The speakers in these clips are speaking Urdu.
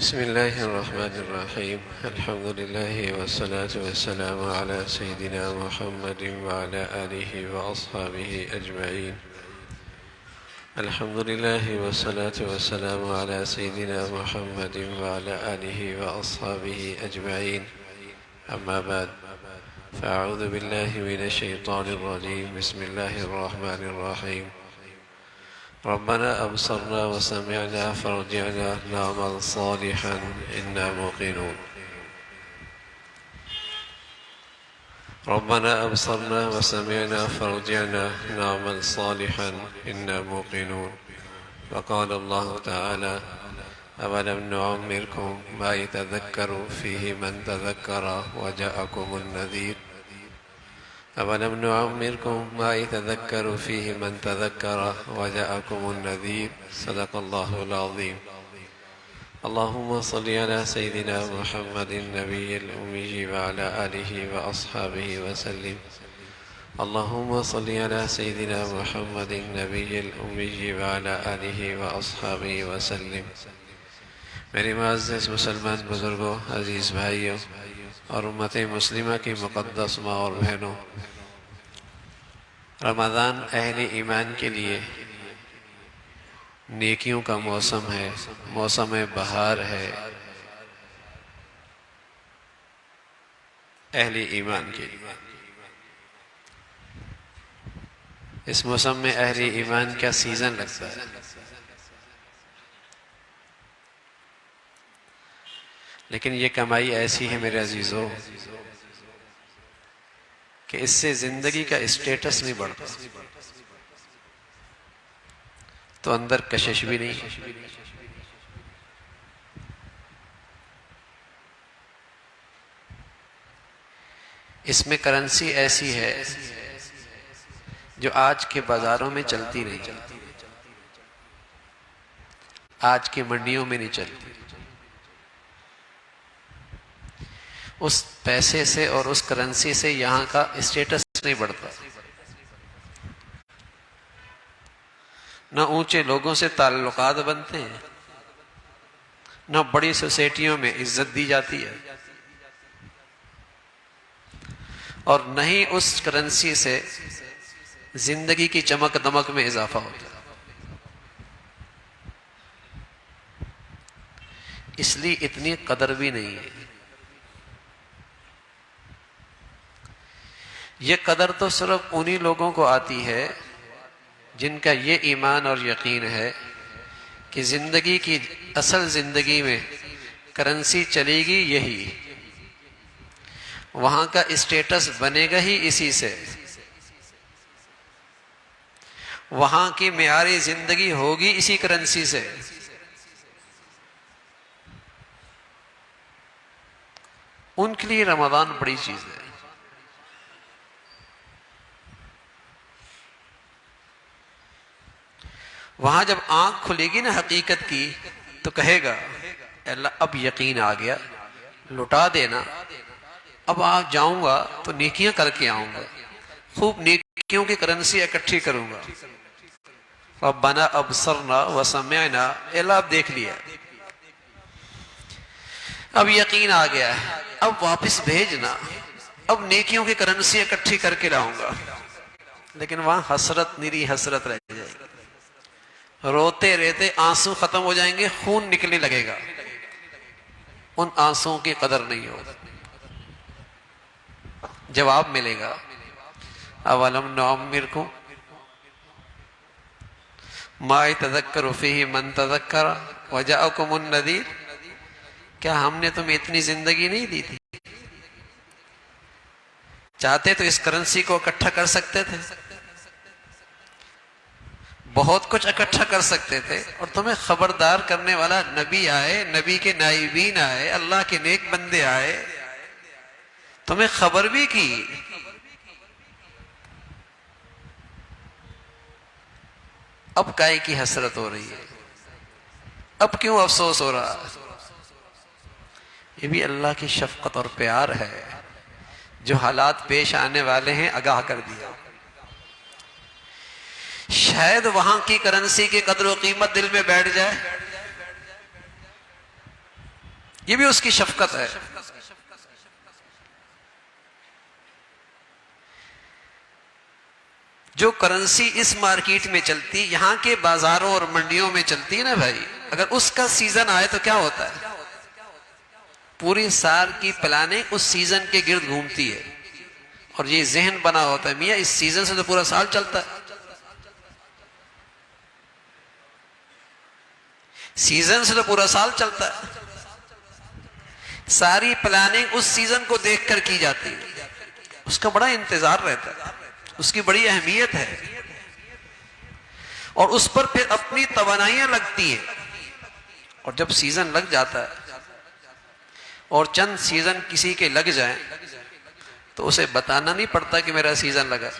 بسم الله الرحمن الرحيم. الحمد لله والصلاة والسلام على سيدنا محمد وعلى آله وأصحابه أجمعين. الحمد لله والصلاة والسلام على سيدنا محمد وعلى آله وأصحابه أجمعين. أما بعد، فأعوذ بالله من الشيطان الرجيم. بسم الله الرحمن الرحيم. ربنا أبصرنا وسمعنا فارجعنا نعمل صالحا إنا موقنون. ربنا أبصرنا وسمعنا فارجعنا نعمل صالحا إنا موقنون. وقال الله تعالى: أولم نعمركم ما يتذكر فيه من تذكر وجاءكم النذير. أولم نعمركم ما يتذكر فيه من تذكر وجاءكم النذير. صدق الله العظيم. اللهم صل على سيدنا محمد النبي الأمي وعلى آله وأصحابه وسلم. اللهم صل على سيدنا محمد النبي الأمي وعلى آله وأصحابه وسلم. میری معزز مسلمان بزرگوں، عزیز بھائیوں اور امت مسلمہ کی مقدس ماں اور بہنوں، رمضان اہل ایمان کے لیے نیکیوں کا موسم ہے، موسم بہار ہے اہل ایمان کے لیے۔ اس موسم میں اہل ایمان کا سیزن لگتا ہے، لیکن یہ کمائی ایسی ہے میرے عزیزوں کہ اس سے زندگی کا اسٹیٹس نہیں بڑھتا، تو اندر کشش بھی نہیں۔ اس میں کرنسی ایسی ہے جو آج کے بازاروں میں چلتی نہیں، آج کی منڈیوں میں نہیں چلتی۔ اس پیسے سے اور اس کرنسی سے یہاں کا اسٹیٹس نہیں بڑھتا، نہ اونچے لوگوں سے تعلقات بنتے ہیں، نہ بڑی سوسائٹیوں میں عزت دی جاتی ہے، اور نہ ہی اس کرنسی سے زندگی کی چمک دمک میں اضافہ ہوتا ہے۔ اس لیے اتنی قدر بھی نہیں ہے۔ یہ قدر تو صرف انہی لوگوں کو آتی ہے جن کا یہ ایمان اور یقین ہے کہ زندگی کی اصل زندگی میں کرنسی چلے گی یہی، وہاں کا اسٹیٹس بنے گا ہی اسی سے، وہاں کی معیاری زندگی ہوگی اسی کرنسی سے۔ ان کے لیے رمضان بڑی چیز ہے۔ وہاں جب آنکھ کھلے گی نا حقیقت کی، تو کہے گا اللہ اب یقین آ گیا، لٹا دینا، اب آ جاؤں گا تو نیکیاں کر کے آؤں گا، خوب نیکیوں کی کرنسی اکٹھی کروں گا۔ ربنا ابصرنا وسمعنا، اللہ اب دیکھ لیا، اب یقین آ گیا ہے، اب واپس بھیجنا، اب نیکیوں کی کرنسی اکٹھی کر کے لاؤں گا۔ لیکن وہاں حسرت، نیری حسرت رہ جائے گی، روتے رہتے آنسو ختم ہو جائیں گے، خون نکلنے لگے گا، ان آنسوؤں کی قدر نہیں ہوگی۔ جواب ملے گا اولم نعمرکم ما یتذکر فیہ من تذکر وجاءکم النذیر، کیا ہم نے تمہیں اتنی زندگی نہیں دی تھی؟ چاہتے تو اس کرنسی کو اکٹھا کر سکتے تھے، بہت کچھ اکٹھا کر سکتے تھے، اور تمہیں خبردار کرنے والا نبی آئے، نبی کے نائبین آئے، اللہ کے نیک بندے آئے، تمہیں خبر بھی کی۔ اب کائے کی حسرت ہو رہی ہے؟ اب کیوں افسوس ہو رہا ہے؟ یہ بھی اللہ کی شفقت اور پیار ہے، جو حالات پیش آنے والے ہیں آگاہ کر دیا۔ شاید وہاں کی کرنسی کی قدر و قیمت دل میں بیٹھ جائے، یہ بھی اس کی شفقت ہے۔ جو کرنسی اس مارکیٹ میں چلتی، یہاں کے بازاروں اور منڈیوں میں چلتی ہے نا بھائی، اگر اس کا سیزن آئے تو کیا ہوتا ہے؟ پوری سال کی پلاننگ اس سیزن کے گرد گھومتی ہے، اور یہ ذہن بنا ہوتا ہے میاں اس سیزن سے تو پورا سال چلتا ہے، سیزن سے تو پورا سال چلتا ہے، ساری پلاننگ اس سیزن کو دیکھ کر کی جاتی ہے، اس کا بڑا انتظار رہتا ہے، اس کی بڑی اہمیت ہے، اور اس پر پھر اپنی توانائیاں لگتی ہیں، اور جب سیزن لگ جاتا ہے اور چند سیزن کسی کے لگ جائیں تو اسے بتانا نہیں پڑتا کہ میرا سیزن لگا،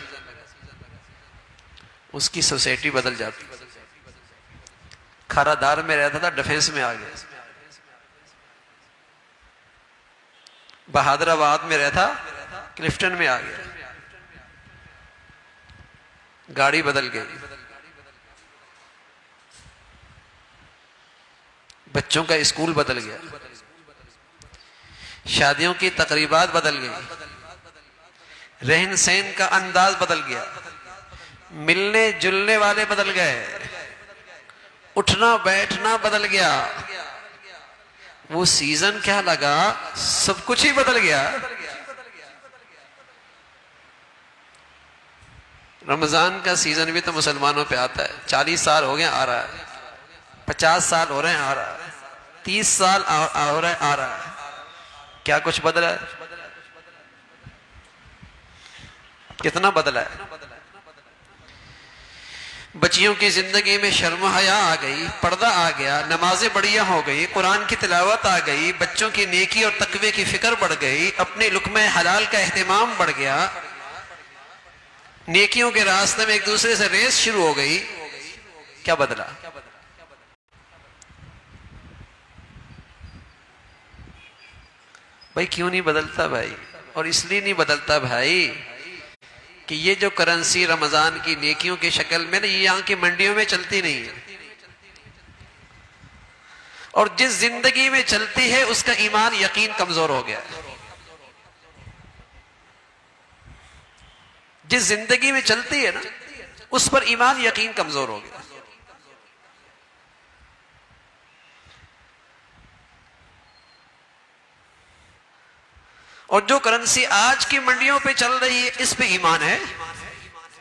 اس کی سوسائٹی بدل جاتی۔ کھارا دار میں رہتا تھا، ڈیفنس میں آ گیا، بہادر آباد میں رہتا، کلفٹن میں آ گیا، گاڑی بدل گئی، بچوں کا اسکول بدل گیا، شادیوں کی تقریبات بدل گئی، رہن سہن کا انداز بدل گیا، ملنے جلنے والے بدل گئے، اٹھنا بیٹھنا بدل گیا، وہ سیزن کیا لگا، سب کچھ ہی بدل گیا۔ رمضان کا سیزن بھی تو مسلمانوں پہ آتا ہے، 40 سال ہو گئے آ رہا ہے، 50 سال ہو رہے ہیں آ رہا ہے، 30 سال ہو رہے ہیں آ رہا ہے، کیا کچھ بدلا ہے؟ کتنا بدلا ہے؟ بچیوں کی زندگی میں شرم و حیا آ گئی، پردہ آ گیا، نمازیں بڑھیا ہو گئی، قرآن کی تلاوت آ گئی، بچوں کی نیکی اور تقوی کی فکر بڑھ گئی، اپنے لقمہ حلال کا اہتمام بڑھ گیا، نیکیوں کے راستے میں ایک دوسرے سے ریس شروع ہو گئی۔ کیا بدلا؟ بھائی کیوں نہیں بدلتا بھائی؟ اور اس لیے نہیں بدلتا بھائی کہ یہ جو کرنسی رمضان کی نیکیوں کی شکل میں نا، یہ یہاں کی منڈیوں میں چلتی نہیں ہے، اور جس زندگی میں چلتی ہے اس کا ایمان یقین کمزور ہو گیا ہے، جس زندگی میں چلتی ہے نا اس پر ایمان یقین کمزور ہو گیا۔ اور جو کرنسی آج کی منڈیوں پہ چل رہی ہے اس پہ ایمان ہے،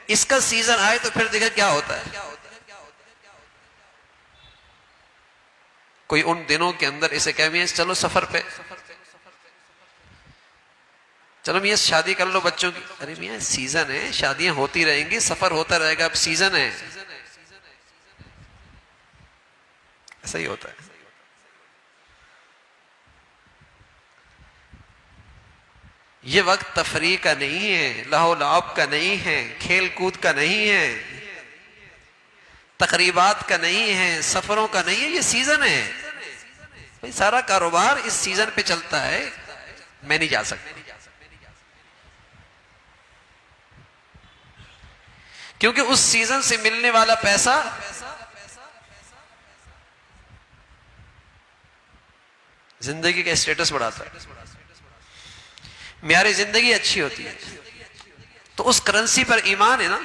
اس کا سیزن آئے تو پھر دیکھا کیا ہوتا ہے۔ کوئی ان دنوں کے اندر اسے کہہ میاں چلو سفر پہ، چلو میاں شادی کر لو بچوں کی، ارے میاں سیزن ہے، شادیاں ہوتی رہیں گی، سفر ہوتا رہے گا، اب سیزن ہے، ایسا ہی ہوتا ہے۔ یہ وقت تفریح کا نہیں ہے، لہو لعب کا نہیں ہے، کھیل کود کا نہیں ہے، تقریبات کا نہیں ہے، سفروں کا نہیں ہے، یہ سیزن ہے بھائی، سارا کاروبار اس سیزن پہ چلتا ہے، میں نہیں جا سکتا کیونکہ اس سیزن سے ملنے والا پیسہ زندگی کا اسٹیٹس بڑھاتا ہے، معیار زندگی اچھی ہوتی ہے۔ تو اس کرنسی پر ایمان ہے نا،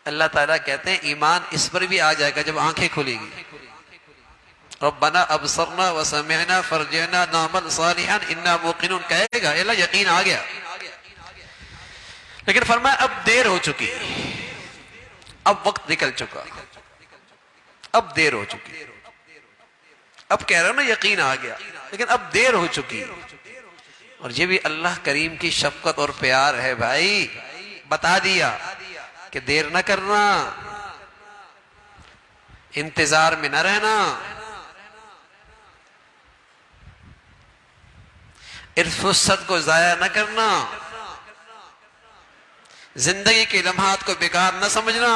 اللہ تعالیٰ کہتے ہیں ایمان اس پر بھی آ جائے گا جب آنکھیں کھلے گی، ربنا ابصرنا وسمعنا فرجعنا نعمل صالحا انا موقنون، کہے گا اللہ یقین آ گیا، لیکن فرمایا اب دیر ہو چکی، اب وقت نکل چکا، اب دیر ہو چکی، اب کہہ رہا ہوں نا یقین آ گیا لیکن اب دیر ہو چکی۔ اور یہ بھی اللہ کریم کی شفقت اور پیار ہے بھائی، بتا دیا کہ دیر نہ کرنا، انتظار میں نہ رہنا، فرصت کو ضائع نہ کرنا، زندگی کے لمحات کو بیکار نہ سمجھنا،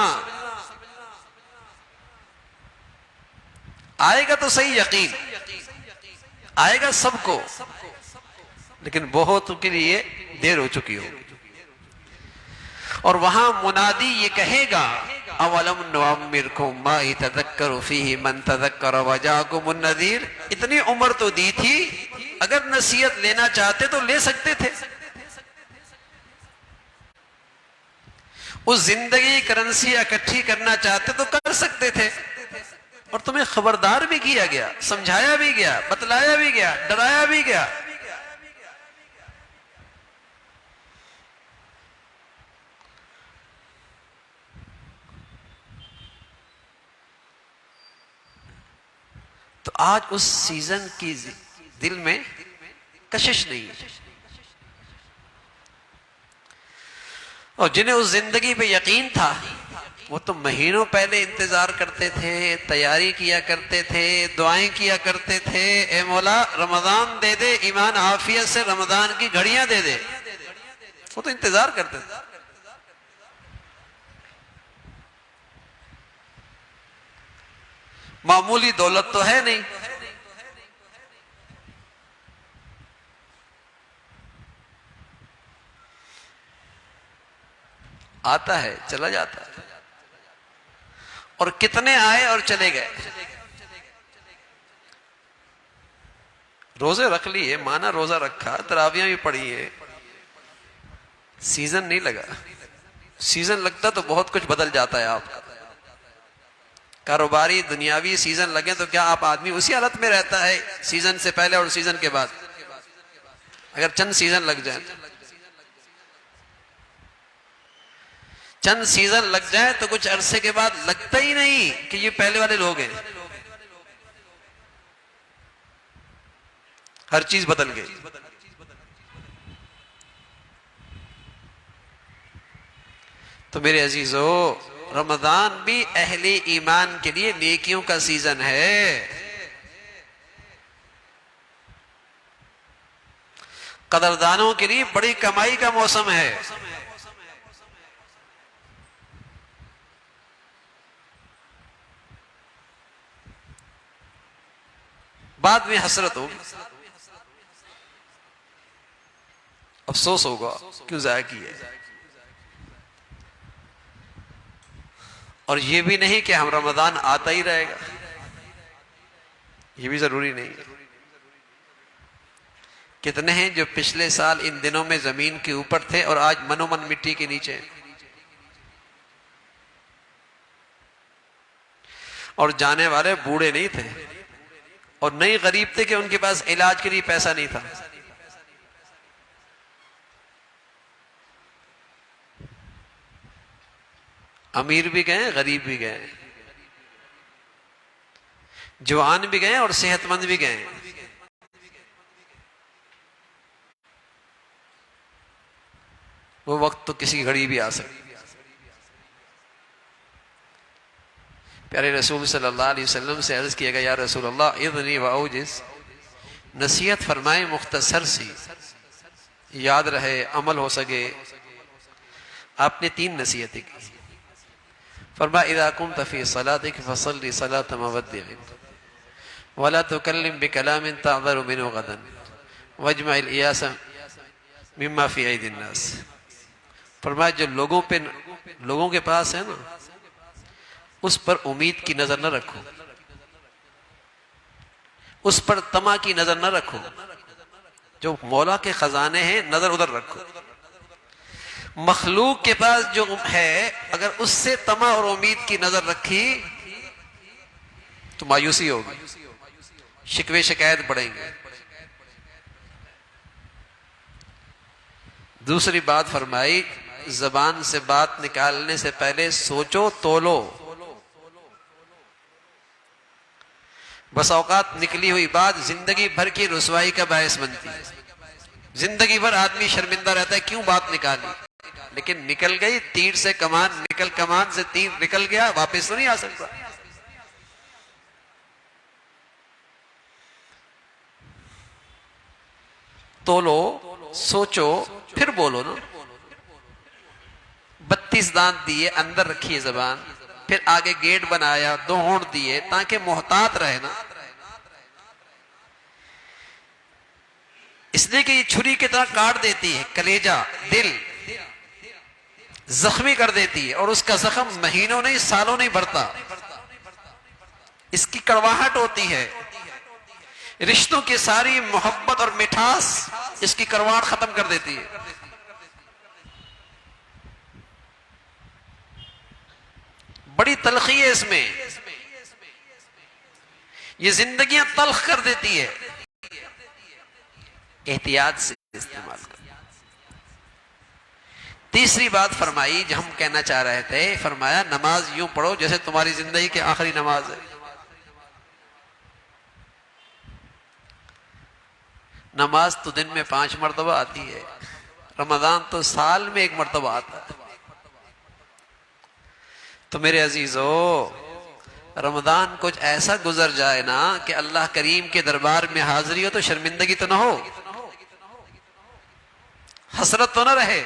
آئے گا تو صحیح، یقین آئے گا سب کو، لیکن بہت کے لیے دیر ہو چکی ہو۔ اور وہاں منادی یہ کہے گا اولم نعمرکم ما یتذکر فیہ من تذکر وجاکم النذیر، اتنی عمر تو دی تھی، اگر نصیحت لینا چاہتے تو لے سکتے تھے، اس زندگی کرنسی اکٹھی کرنا چاہتے تو کر سکتے تھے، اور تمہیں خبردار بھی کیا گیا، سمجھایا بھی گیا، بتلایا بھی گیا، ڈرایا بھی گیا۔ تو آج اس سیزن کی دل میں کشش نہیں ہے، اور جنہیں اس زندگی پہ یقین تھا وہ تو مہینوں پہلے انتظار کرتے تھے، تیاری کیا کرتے تھے، دعائیں کیا کرتے تھے، اے مولا رمضان دے دے، ایمان عافیت سے رمضان کی گھڑیاں دے دے، وہ تو انتظار کرتے تھے۔ معمولی دولت تو ہے نہیں، آتا ہے چلا جاتا ہے، اور کتنے آئے اور چلے گئے۔ روزے رکھ لیے، مانا روزہ رکھا، تراویاں بھی پڑھی ہے، سیزن نہیں لگا، سیزن لگتا تو بہت کچھ بدل جاتا ہے آپ کا، کاروباری دنیاوی سیزن لگے تو کیا آپ آدمی اسی حالت میں رہتا ہے سیزن سے پہلے اور سیزن کے بعد؟ اگر چند سیزن لگ جائیں، چند سیزن لگ جائیں تو کچھ عرصے کے بعد لگتا ہی نہیں کہ یہ پہلے والے لوگ ہیں، ہر چیز بدل گئی۔ تو میرے عزیزو، رمضان بھی اہل ایمان کے لیے نیکیوں کا سیزن ہے، قدردانوں کے لیے بڑی کمائی کا موسم ہے۔ بعد میں حسرت ہوگی، افسوس ہوگا کیوں ضائع کیا ہے۔ اور یہ بھی نہیں کہ ہم رمضان آتا ہی رہے گا، یہ بھی ضروری نہیں ہے۔ کتنے ہیں جو پچھلے سال ان دنوں میں زمین کے اوپر تھے اور آج منو من مٹی کے نیچے ہیں، اور جانے والے بوڑھے نہیں تھے اور نہیں غریب تھے کہ ان کے پاس علاج کے لیے پیسہ نہیں تھا۔ امیر بھی گئے، غریب بھی گئے، جوان بھی گئے اور صحت مند بھی گئے۔ وہ وقت تو کسی گھڑی بھی آ سکتا۔ پیارے رسول صلی اللہ علیہ وسلم سے عرض کیا گیا، یا رسول اللہ اذنی واوجز، نصیحت فرمائے مختصر سی، یاد رہے، عمل ہو سکے۔ آپ نے 3 نصیحتیں کی۔ فرمایا اذا قمت فی صلاتک فصلی صلاة مودع ولا تکلم بکلام تعذر منه غدا واجمع الایاس مما فی ایدی الناس۔ فرمایا جو لوگوں کے پاس ہے نا، اس پر امید کی نظر نہ رکھو، اس پر طمع کی نظر نہ رکھو، جو مولا کے خزانے ہیں نظر ادھر رکھو۔ مخلوق کے پاس جو ہے اگر اس سے طمع اور امید کی نظر رکھی تو مایوسی ہوگی، شکوے شکایت بڑھیں گے۔ دوسری بات فرمائی، زبان سے بات نکالنے سے پہلے سوچو تولو، بس اوقات نکلی ہوئی بات زندگی بھر کی رسوائی کا باعث بنتی ہے، زندگی بھر آدمی شرمندہ رہتا ہے کیوں بات نکالی، لیکن نکل گئی، تیر سے کمان نکل، کمان سے تیر نکل گیا، واپس تو نہیں آ سکتا۔ تولو، سوچو، پھر بولو نا۔ 32 دانت دیے، اندر رکھیے زبان، پھر آگے گیٹ بنایا، 2 ہونٹ دیے تاکہ محتاط رہے نا، اس لیے کہ یہ چھری کی طرح کاٹ دیتی ہے کلیجہ، دل، زخمی کر دیتی ہے، اور اس کا زخم مہینوں نہیں سالوں نہیں بھرتا، اس کی کڑواہٹ ہوتی ہے، رشتوں کی ساری محبت اور مٹھاس اس کی کڑواہٹ ختم کر دیتی ہے۔ بڑی تلخی ہے اس میں، یہ زندگیاں تلخ کر دیتی ہے۔ احتیاط سے استعمال کرو۔ تیسری بات فرمائی جو ہم کہنا چاہ رہے تھے، فرمایا نماز یوں پڑھو جیسے تمہاری زندگی کی آخری نماز ہے۔ نماز تو دن میں 5 مرتبہ آتی ہے، رمضان تو سال میں 1 مرتبہ آتا ہے۔ تو میرے عزیزو، رمضان کچھ ایسا گزر جائے نا کہ اللہ کریم کے دربار میں حاضری ہو تو شرمندگی تو نہ ہو، حسرت تو نہ رہے۔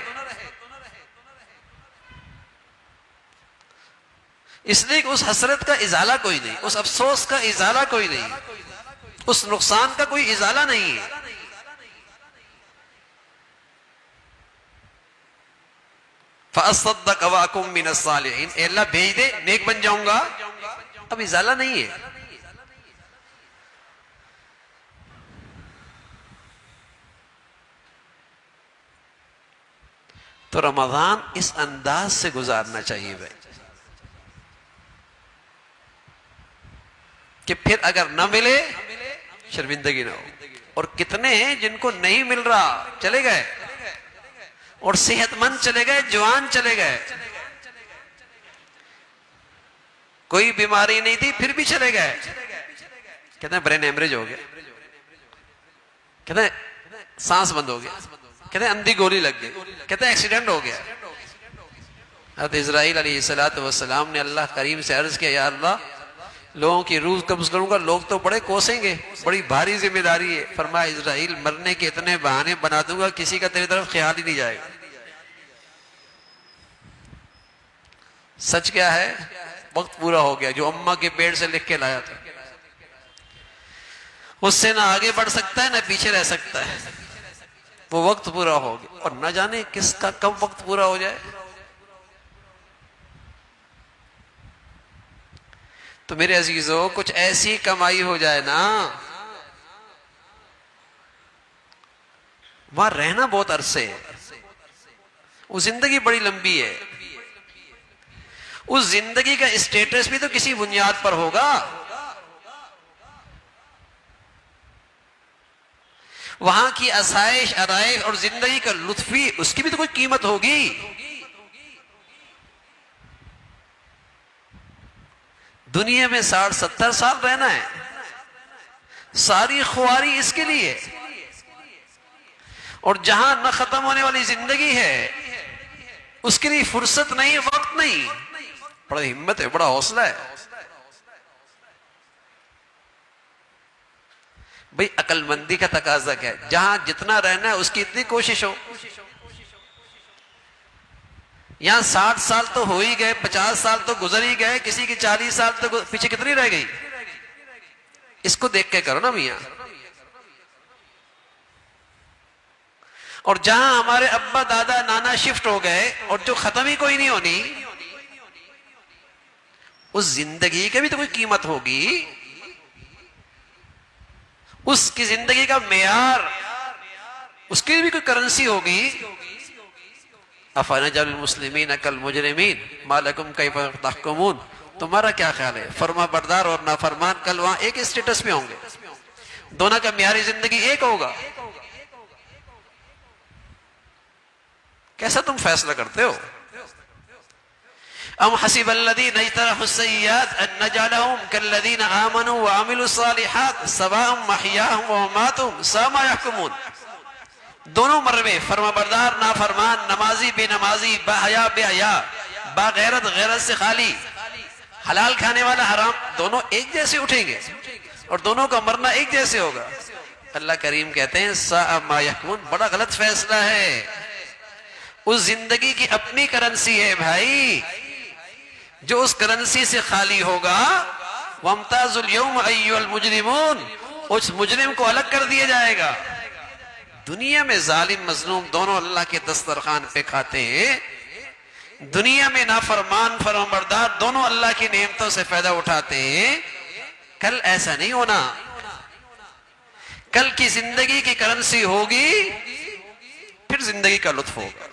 اس لیے کہ اس حسرت کا ازالہ کوئی نہیں، اس افسوس کا ازالہ کوئی نہیں، اس نقصان کا کوئی ازالہ نہیں ہے۔ فَأَصَّدَّقَ وَأَكُن مِّنَ الصَّالِحِينَ، اے اللہ بھیج دے نیک بن جاؤں گا، اب ازالہ نہیں ہے۔ تو رمضان اس انداز سے گزارنا چاہیے بھائی کہ پھر اگر نہ ملے شرمندگی نہ ہو۔ اور کتنے ہیں جن کو نہیں مل رہا چلے گئے، اور صحت مند چلے گئے، جوان چلے گئے، کوئی بیماری نہیں تھی پھر بھی چلے گئے، کہتے ہیں برین ایمریج ہو گیا، کہتے ہیں سانس بند ہو گیا، کہتے ہیں اندھی گولی لگ گئی، کہتے ہیں ایکسیڈنٹ ہو گیا۔ حضرت اسرائیل علیہ السلام نے اللہ کریم سے عرض کیا، یا اللہ لوگوں کی روح قبض کروں گا، لوگ تو بڑے کوسیں گے، بڑی بھاری ذمہ داری ہے۔ فرمایا اسرائیل مرنے کے اتنے بہانے بنا دوں گا کسی کا تیری طرف خیال ہی نہیں جائے گا۔ سچ کیا ہے؟ وقت پورا ہو گیا، جو اماں کے پیٹ سے لکھ کے لایا تھا اس سے نہ آگے بڑھ سکتا ہے نہ پیچھے رہ سکتا ہے، وہ وقت پورا ہو گیا، اور نہ جانے کس کا کب وقت پورا ہو جائے۔ تو میرے عزیزو کچھ ایسی کمائی ہو جائے نا، وہاں رہنا بہت عرصے ہے، وہ زندگی بڑی لمبی ہے، اس زندگی کا اسٹیٹس بھی تو کسی بنیاد پر ہوگا۔ وہاں کی آسائش آرائش اور زندگی کا لطفی، اس کی بھی تو کوئی قیمت ہوگی۔ دنیا میں 60-70 سال رہنا ہے، ساری خواری اس کے لیے، اور جہاں نہ ختم ہونے والی زندگی ہے اس کے لیے فرصت نہیں، وقت نہیں۔ بڑا ہمت ہے، بڑا حوصلہ ہے بھئی۔ عقل مندی کا تقاضا کیا ہے؟ جہاں جتنا رہنا ہے اس کی اتنی کوشش ہو۔ یہاں 60 سال تو ہو ہی گئے، 50 سال تو گزر ہی گئے، کسی کی 40 سال تو پیچھے کتنی رہ گئی؟ اس کو دیکھ کے کرو نا میاں۔ اور جہاں ہمارے ابا دادا نانا شفٹ ہو گئے اور جو ختم ہی کوئی نہیں ہونی، اس زندگی کی بھی تو کوئی قیمت ہوگی، اس کی زندگی کا معیار، اس کی بھی کوئی کرنسی ہوگی۔ افنجعل المسلمین کالمجرمین ما لکم کیف تحکمون، تمہارا کیا خیال ہے؟ فرما بردار اور نافرمان کل وہاں ایک اسٹیٹس میں ہوں گے، دونوں کا معیاری زندگی ایک ہوگا۔ کیسا تم فیصلہ کرتے ہو؟ ام حسب الذین اجترحوا السیئات ان نجعلهم کالذین آمنوا وعملوا الصالحات سواء محیاهم ومماتهم ساء ما یحکمون۔ دونوں مربے، فرما بردار نافرمان، نمازی بے نمازی، با حیا بے حیا، با غیرت غیرت سے خالی، حلال کھانے والا حرام، دونوں ایک جیسے اٹھیں گے اور دونوں کا مرنا ایک جیسے ہوگا۔ اللہ کریم کہتے ہیں ساء ما یحکمون، بڑا غلط فیصلہ ہے۔ اس زندگی کی اپنی کرنسی ہے بھائی، جو اس کرنسی سے خالی ہوگا۔ وَامْتَازُوا الْيَوْمَ أَيُّهَا الْمُجْرِمُونَ، اس مجرم کو الگ کر دیا جائے گا۔ دنیا میں ظالم مظلوم دونوں اللہ کے دسترخوان پہ کھاتے ہیں، دنیا میں نافرمان فرمانبردار دونوں اللہ کی نعمتوں سے فائدہ اٹھاتے ہیں، کل ایسا نہیں ہونا. کل کی زندگی کی کرنسی ہوگی، پھر زندگی کا لطف ہوگا.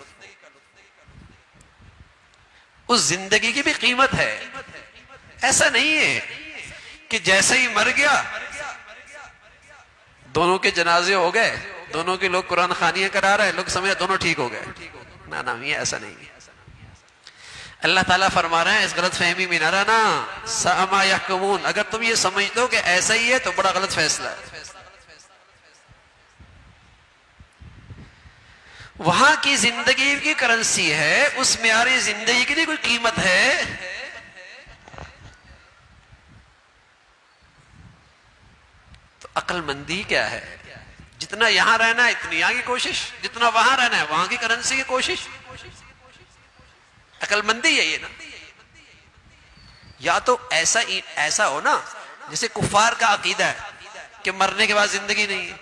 اس زندگی کی بھی قیمت ہے. ایسا نہیں ہے کہ جیسے ہی مر گیا دونوں کے جنازے ہو گئے، دونوں کے لوگ قرآن خوانیاں کرا رہے ہیں، لوگ سمجھے دونوں ٹھیک ہو گئے. نا یہ ایسا نہیں ہے. اللہ تعالیٰ فرما رہے ہیں اس غلط فہمی میں نہ رہنا. ساء ما یحکمون، اگر تم یہ سمجھتے ہو کہ ایسا ہی ہے تو بڑا غلط فیصلہ ہے. وہاں کی زندگی کی کرنسی ہے، اس معیاری زندگی کی کوئی قیمت ہے. تو عقل مندی کیا ہے؟ جتنا یہاں رہنا ہے اتنی یہاں کی کوشش، جتنا وہاں رہنا ہے وہاں کی کرنسی کی کوشش. عقل مندی ہے یہ نا. یا تو ایسا ہو نا جیسے کفار کا عقیدہ ہے کہ مرنے کے بعد زندگی نہیں ہے.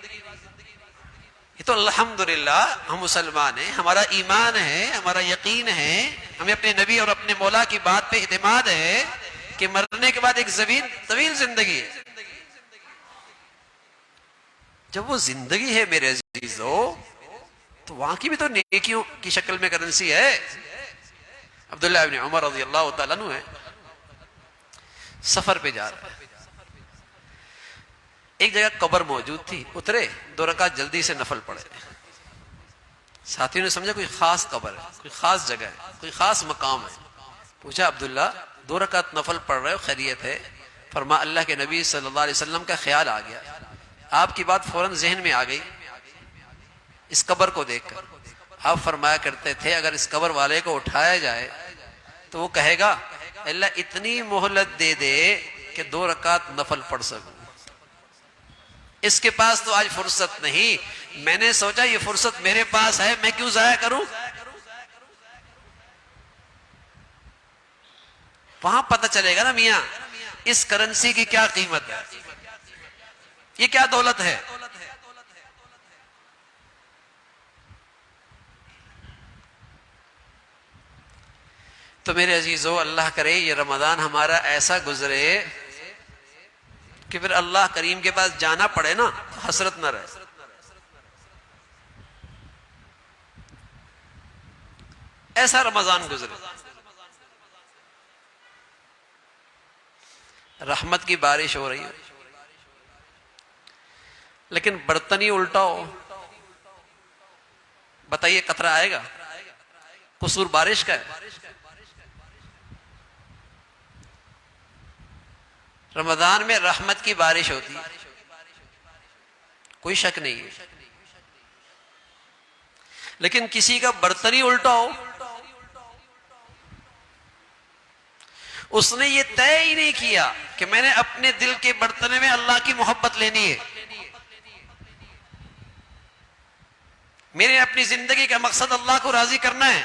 یہ تو الحمدللہ ہم مسلمان ہیں، ہمارا ایمان ہے، ہمارا یقین ہے، ہمیں اپنے نبی اور اپنے مولا کی بات پہ اعتماد ہے کہ مرنے کے بعد ایک طویل زندگی ہے. جب وہ زندگی ہے میرے عزیزو تو وہاں کی بھی تو نیکیوں کی شکل میں کرنسی ہے. عبداللہ ابن عمر رضی اللہ تعالیٰ عنہ ہے، سفر پہ جا رہا ہے. ایک جگہ قبر موجود تھی، اترے 2 رکعت جلدی سے نفل پڑے. ساتھیوں نے سمجھا کوئی خاص قبر ہے، کوئی خاص جگہ ہے، کوئی خاص مقام ہے. پوچھا عبداللہ 2 رکعت نفل پڑھ رہے ہو، خیریت ہے؟ فرما اللہ کے نبی صلی اللہ علیہ وسلم کا خیال آ گیا، آپ کی بات فوراً ذہن میں آ گئی اس قبر کو دیکھ کر. آپ فرمایا کرتے تھے اگر اس قبر والے کو اٹھایا جائے تو وہ کہے گا اللہ اتنی مہلت دے دے کہ 2 رکعت نفل پڑھ سکوں. اس کے پاس تو آج فرصت نہیں، میں نے سوچا یہ فرصت میرے پاس ہے، میں کیوں ضائع کروں. وہاں پتہ چلے گا نا میاں اس کرنسی کی کیا قیمت ہے، یہ کیا دولت ہے. تو میرے عزیزو اللہ کرے یہ رمضان ہمارا ایسا گزرے کہ پھر اللہ کریم کے پاس جانا پڑے نا حسرت نہ رہے. ایسا رمضان گزرے. رحمت کی بارش ہو رہی ہے لیکن برتن ہی الٹا ہو، بتائیے قطرہ آئے گا؟ قصور بارش کا ہے. رمضان میں رحمت کی بارش ہوتی ہے، کوئی شک نہیں ہے، لیکن کسی کا برتن ہی الٹا ہو، اس نے یہ طے ہی نہیں کیا کہ میں نے اپنے دل کے برتن میں اللہ کی محبت لینی ہے، میرے اپنی زندگی کا مقصد اللہ کو راضی کرنا ہے،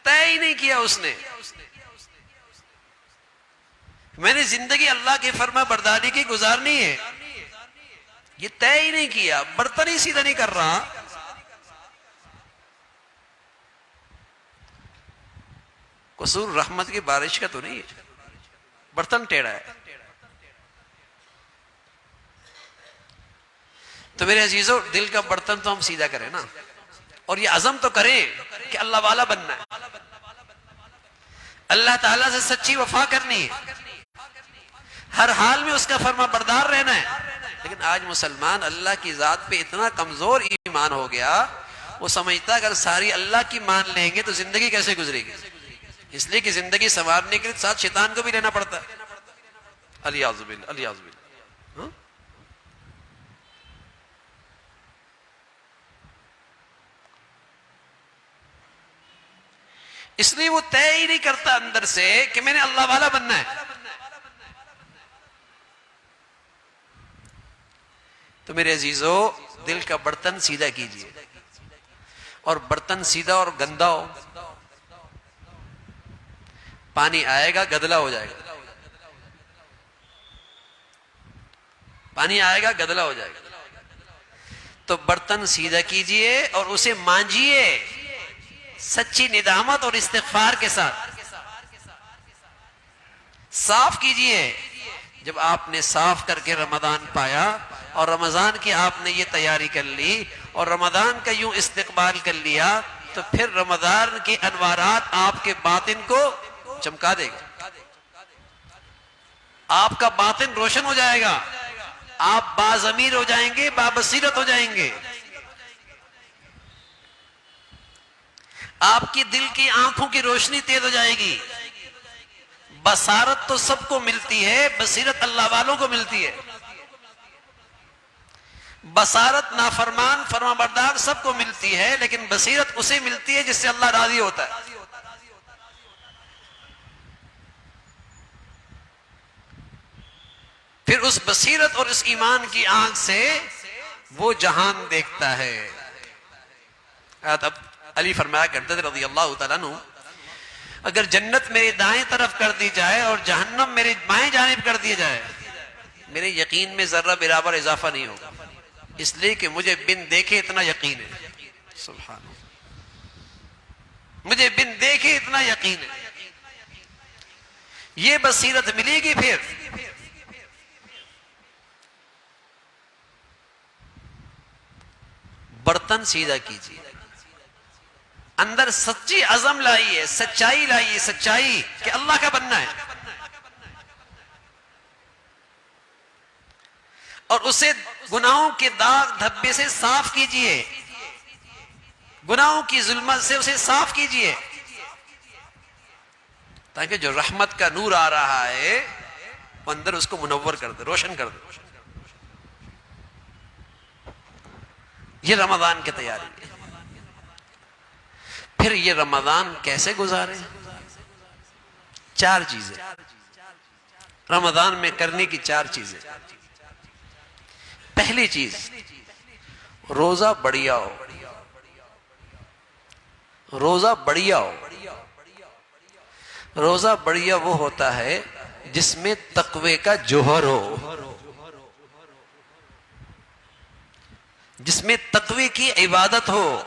طے ہی نہیں کیا اس نے. میں نے زندگی اللہ کی فرما برداری کی گزارنی ہے، یہ طے ہی نہیں کیا، برتن ہی سیدھا نہیں کر رہا. قصور رحمت کی بارش کا تو نہیں ہے، برتن ٹیڑھا ہے. تو میرے عزیزو دل کا برتن تو ہم سیدھا کریں نا، اور یہ عزم تو کریں کہ اللہ والا بننا ہے، اللہ تعالیٰ سے سچی وفا کرنی ہے، ہر حال میں اس کا فرما بردار رہنا ہے. لیکن آج مسلمان اللہ کی ذات پہ اتنا کمزور ایمان ہو گیا، وہ سمجھتا اگر ساری اللہ کی مان لیں گے تو زندگی کیسے گزرے گی. اس لیے کہ زندگی سنوارنے کے لیے ساتھ شیطان کو بھی لینا پڑتا ہے. الیاذ باللہ الیاذ باللہ. اس لیے وہ طے ہی نہیں کرتا اندر سے کہ میں نے اللہ والا بننا ہے. تو میرے عزیزو دل کا برتن سیدھا کیجئے، اور برتن سیدھا اور گندا ہو پانی آئے گا گدلا ہو جائے گا، پانی آئے گا گدلا ہو جائے گا. تو برتن سیدھا کیجئے اور اسے مانجیے، سچی ندامت اور استغفار کے ساتھ صاف کیجئے. جب آپ نے صاف کر کے رمضان پایا اور رمضان کی آپ نے یہ تیاری کر لی اور رمضان کا یوں استقبال کر لیا تو پھر رمضان کے انوارات آپ کے باطن کو چمکا دے گا. آپ کا باطن روشن ہو جائے گا. آپ باضمیر ہو جائیں گے, بابصیرت ہو جائیں گے. آپ کی دل کی آنکھوں کی روشنی تیز ہو جائے گی. بصارت تو سب کو ملتی ہے, بصیرت اللہ والوں کو ملتی ہے. بصارت نافرمان فرما بردار سب کو ملتی ہے, لیکن بصیرت اسے ملتی ہے جس سے اللہ راضی ہوتا ہے. پھر اس بصیرت اور اس ایمان کی آنکھ سے وہ جہان دیکھتا ہے. اب علی فرمایا کرتے تھے رضی اللہ تعالیٰ عنہ, اگر جنت میری دائیں طرف کر دی جائے اور جہنم میری بائیں جانب کر دی جائے, میرے یقین میں ذرہ برابر اضافہ نہیں ہوگا, اس لیے کہ مجھے بن دیکھے اتنا یقین ہے. سبحان اللہ, مجھے بن دیکھے اتنا یقین ہے. یہ بصیرت ملے گی. پھر برتن سیدھا کیجیے, اندر سچی عزم لائیے, سچائی لائیے, سچائی کہ اللہ کا بننا ہے, اور اسے گناہوں کے داغ دھبے سے صاف کیجیے, گناہوں کی ظلمت سے اسے صاف کیجیے, تاکہ جو رحمت کا نور آ رہا ہے وہ اندر اس کو منور کر دے, روشن کر دے. یہ رمضان کی تیاری ہے. پھر یہ رمضان کیسے گزارے؟ 4 چیزیں رمضان میں کرنے کی, 4 چیزیں. پہلی چیز, روزہ بڑھیا ہو. روزہ بڑھیا ہو. روزہ بڑھیا وہ ہوتا ہے جس میں تقوی کا جوہر ہو, جس میں تقوی کی عبادت ہو.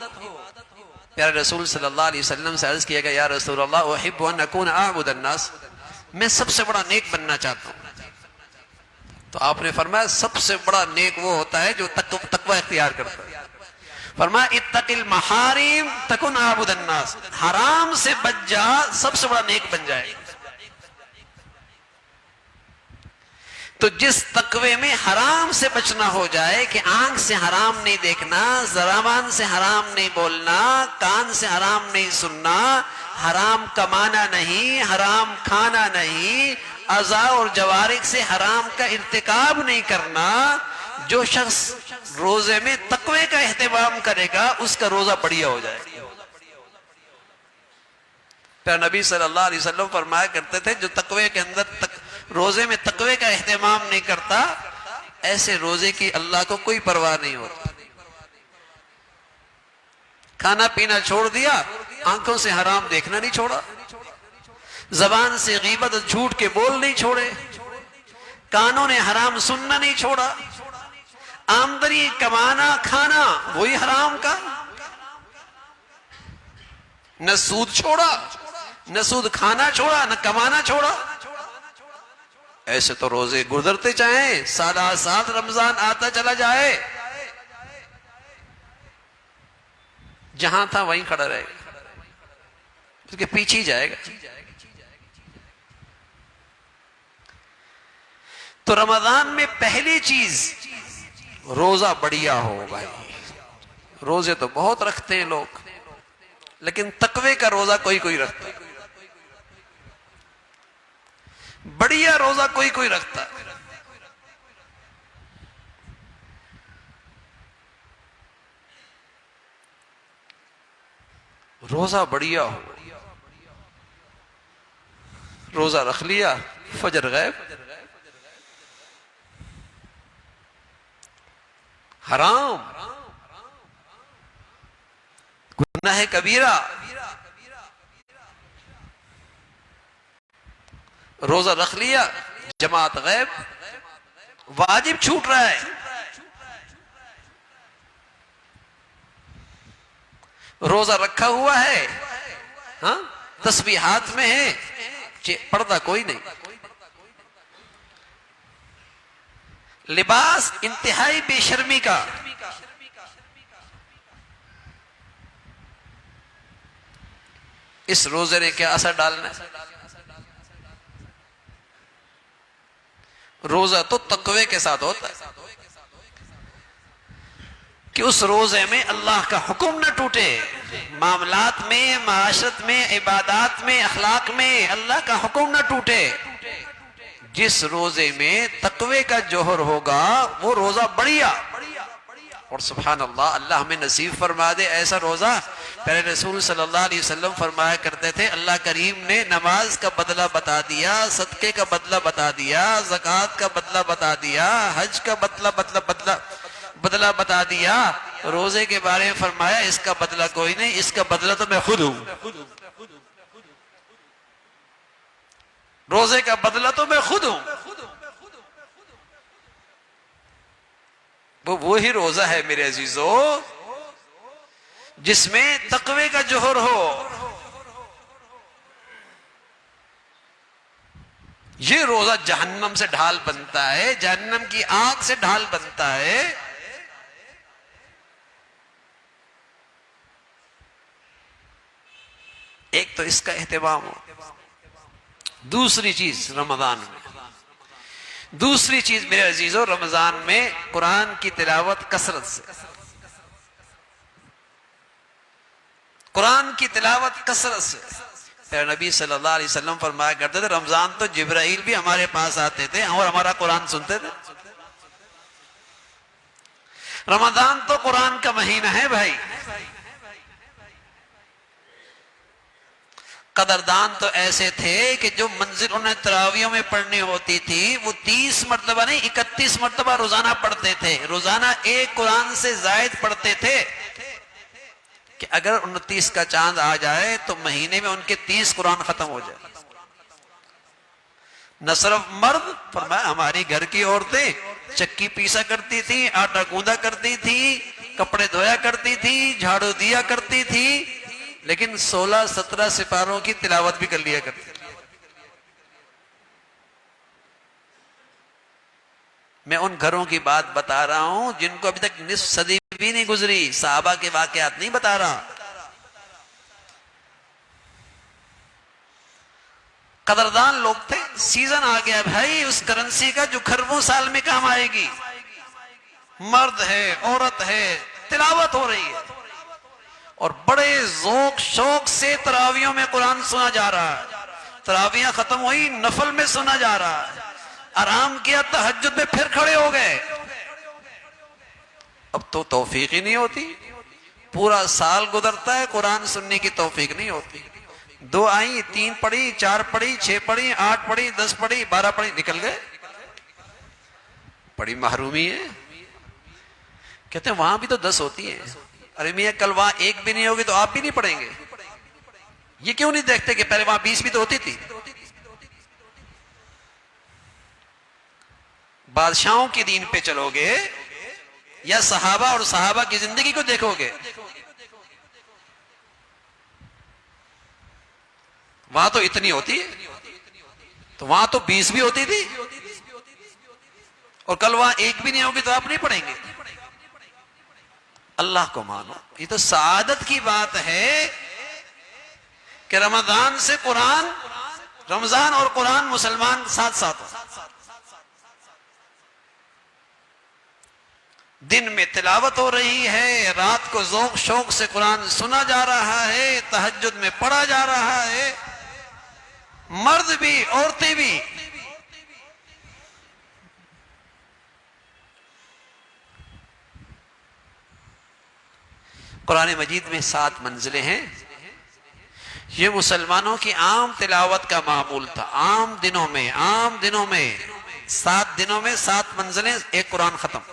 پیارے رسول صلی اللہ علیہ وسلم سے عرض کیا گیا, یا رسول اللہ احب ان اکون اعبد الناس, میں سب سے بڑا نیک بننا چاہتا ہوں. تو آپ نے فرمایا سب سے بڑا نیک وہ ہوتا ہے جو تقوی اختیار کرتا ہے. فرمایا اتق المحارم تکن اعبد الناس, حرام سے بچ جا, سب سے بڑا نیک بن جائے. تو جس تقوی میں حرام سے بچنا ہو جائے کہ آنکھ سے حرام نہیں دیکھنا, زبان سے حرام نہیں بولنا, کان سے حرام نہیں سننا, حرام کمانا نہیں, حرام کھانا نہیں, اعضاء اور جوارح سے حرام کا ارتکاب نہیں کرنا. جو شخص روزے میں تقوی کا اہتمام کرے گا اس کا روزہ بڑھیا ہو جائے گا. پھر نبی صلی اللہ علیہ وسلم فرمایا کرتے تھے جو تقوی کے اندر روزے میں تقوی کا اہتمام نہیں کرتا, ایسے روزے کی اللہ کو کوئی پرواہ نہیں ہوتا. کھانا پینا چھوڑ دیا, آنکھوں سے حرام دیکھنا نہیں چھوڑا, زبان سے غیبت جھوٹ کے بول نہیں چھوڑے, کانوں نے حرام سننا نہیں چھوڑا, آمدنی کمانا کھانا وہی حرام کا, نہ سود چھوڑا, نہ سود کھانا چھوڑا, نہ کمانا چھوڑا. ایسے تو روزے گزرتے چاہیں, سالہ سال رمضان آتا چلا جائے, جہاں تھا وہیں کھڑا رہے گا, اس کے پیچھے ہی جائے گا. تو رمضان میں پہلی چیز روزہ بڑھیا ہو. بھائی روزے تو بہت رکھتے ہیں لوگ, لیکن تقوی کا روزہ کوئی کوئی رکھتا ہے, بڑھیا روزہ کوئی کوئی رکھتا ہے. روزہ بڑھیا ہو, روزہ رکھ لیا, فجر غیب, حرام, گناہ کبیرہ, روزہ رکھ لیا, جماعت غیب, واجب چھوٹ رہا ہے, روزہ رکھا ہوا ہے، ہاں تسبیحات میں ہے، پردہ کوئی نہیں، لباس انتہائی بے شرمی کا، اس روزے نے کیا اثر ڈالنا ہے؟ روزہ تو تقوی کے ساتھ ہوتا ہے کہ اس روزے میں اللہ کا حکم نہ ٹوٹے، معاملات میں، معاشرت میں، عبادات میں، اخلاق میں اللہ کا حکم نہ ٹوٹے۔ جس روزے میں تقوی کا جوہر ہوگا وہ روزہ بڑھیا، اور سبحان اللہ، اللہ ہمیں نصیب فرما دے ایسا روزہ۔ پہلے رسول صلی اللہ علیہ وسلم فرمایا کرتے تھے، اللہ کریم نے نماز کا بدلہ بتا دیا، صدقے کا بدلہ بتا دیا، زکوٰۃ کا بدلہ بتا دیا، حج کا بدلہ بتا دیا، روزے کے بارے میں فرمایا اس کا بدلہ کوئی نہیں، اس کا بدلہ تو میں خود ہوں، روزے کا بدلہ تو میں خود ہوں۔ وہ وہی روزہ ہے میرے عزیزو جس میں تقوی کا جوہر ہو۔ یہ روزہ جہنم سے ڈھال بنتا ہے، جہنم کی آگ سے ڈھال بنتا ہے۔ ایک تو اس کا اہتمام ہو، دوسری چیز رمضان میں، دوسری چیز میرے عزیزو رمضان میں قرآن کی تلاوت کثرت سے، قرآن کی تلاوت کثرت سے۔ پھر نبی صلی اللہ علیہ وسلم فرمایا کرتے تھے رمضان تو جبرائیل بھی ہمارے پاس آتے تھے اور ہمارا قرآن سنتے تھے۔ رمضان تو قرآن کا مہینہ ہے بھائی۔ قدردان تو ایسے تھے کہ جو منزل انہیں تراویحوں میں پڑھنی ہوتی تھی وہ 30 مرتبہ نہیں 31 مرتبہ روزانہ پڑھتے تھے، روزانہ ایک قرآن سے زائد پڑھتے تھے کہ اگر 29 کا چاند آ جائے تو مہینے میں ان کے 30 قرآن ختم ہو جائے۔ نہ صرف مرد، فرمایا ہماری گھر کی عورتیں چکی پیسا کرتی تھی، آٹا گوندا کرتی تھی، کپڑے دھویا کرتی تھی، جھاڑو دیا کرتی تھی، لیکن 16-17 سپاروں کی تلاوت بھی کر لیا کرتی تھی۔ میں ان گھروں کی بات بتا رہا ہوں جن کو ابھی تک نصف صدی بھی نہیں گزری، صحابہ کے واقعات نہیں بتا رہا۔ قدردان لوگ تھے، سیزن آ گیا بھائی اس کرنسی کا جو کھربوں سال میں کام آئے گی، مرد ہے، عورت ہے، تلاوت ہو رہی ہے، اور بڑے ذوق شوق سے تراویحوں میں قرآن سنا جا رہا ہے، تراویحیں ختم ہوئی نفل میں سنا جا رہا ہے، آرام کیا تہجد میں پھر کھڑے ہو گئے۔ اب تو توفیق ہی نہیں ہوتی، پورا سال گزرتا ہے قرآن سننے کی توفیق نہیں ہوتی۔ 2 آئیں، 3 پڑھی، 4 پڑھی، 6 پڑھی، 8 پڑھی، 10 پڑھی، 12 پڑھی، نکل گئے۔ بڑی محرومی ہے۔ کہتے ہیں وہاں بھی تو 10 ہوتی ہیں۔ ارے میاں کل وہاں 1 بھی نہیں ہوگی تو آپ بھی نہیں پڑھیں گے؟ یہ کیوں نہیں دیکھتے کہ پہلے وہاں 20 بھی تو ہوتی تھی؟ بادشاہوں کے دین پہ چلو گے یا صحابہ اور صحابہ کی زندگی کو دیکھو گے؟ وہاں تو اتنی ہوتی ہے، تو وہاں تو 20 بھی ہوتی تھی، اور کل وہاں 1 بھی نہیں ہوگی تو آپ نہیں پڑھیں گے؟ اللہ کو مانو، یہ تو سعادت کی بات ہے کہ رمضان سے قرآن، رمضان اور قرآن مسلمان ساتھ ساتھ ہو۔ دن میں تلاوت ہو رہی ہے، رات کو ذوق شوق سے قرآن سنا جا رہا ہے، تہجد میں پڑھا جا رہا ہے، مرد بھی عورتیں بھی۔ قرآن مجید میں 7 منزلیں ہیں، یہ مسلمانوں کی عام تلاوت کا معمول تھا۔ عام دنوں میں 7 دنوں میں 7 منزلیں، ایک قرآن ختم۔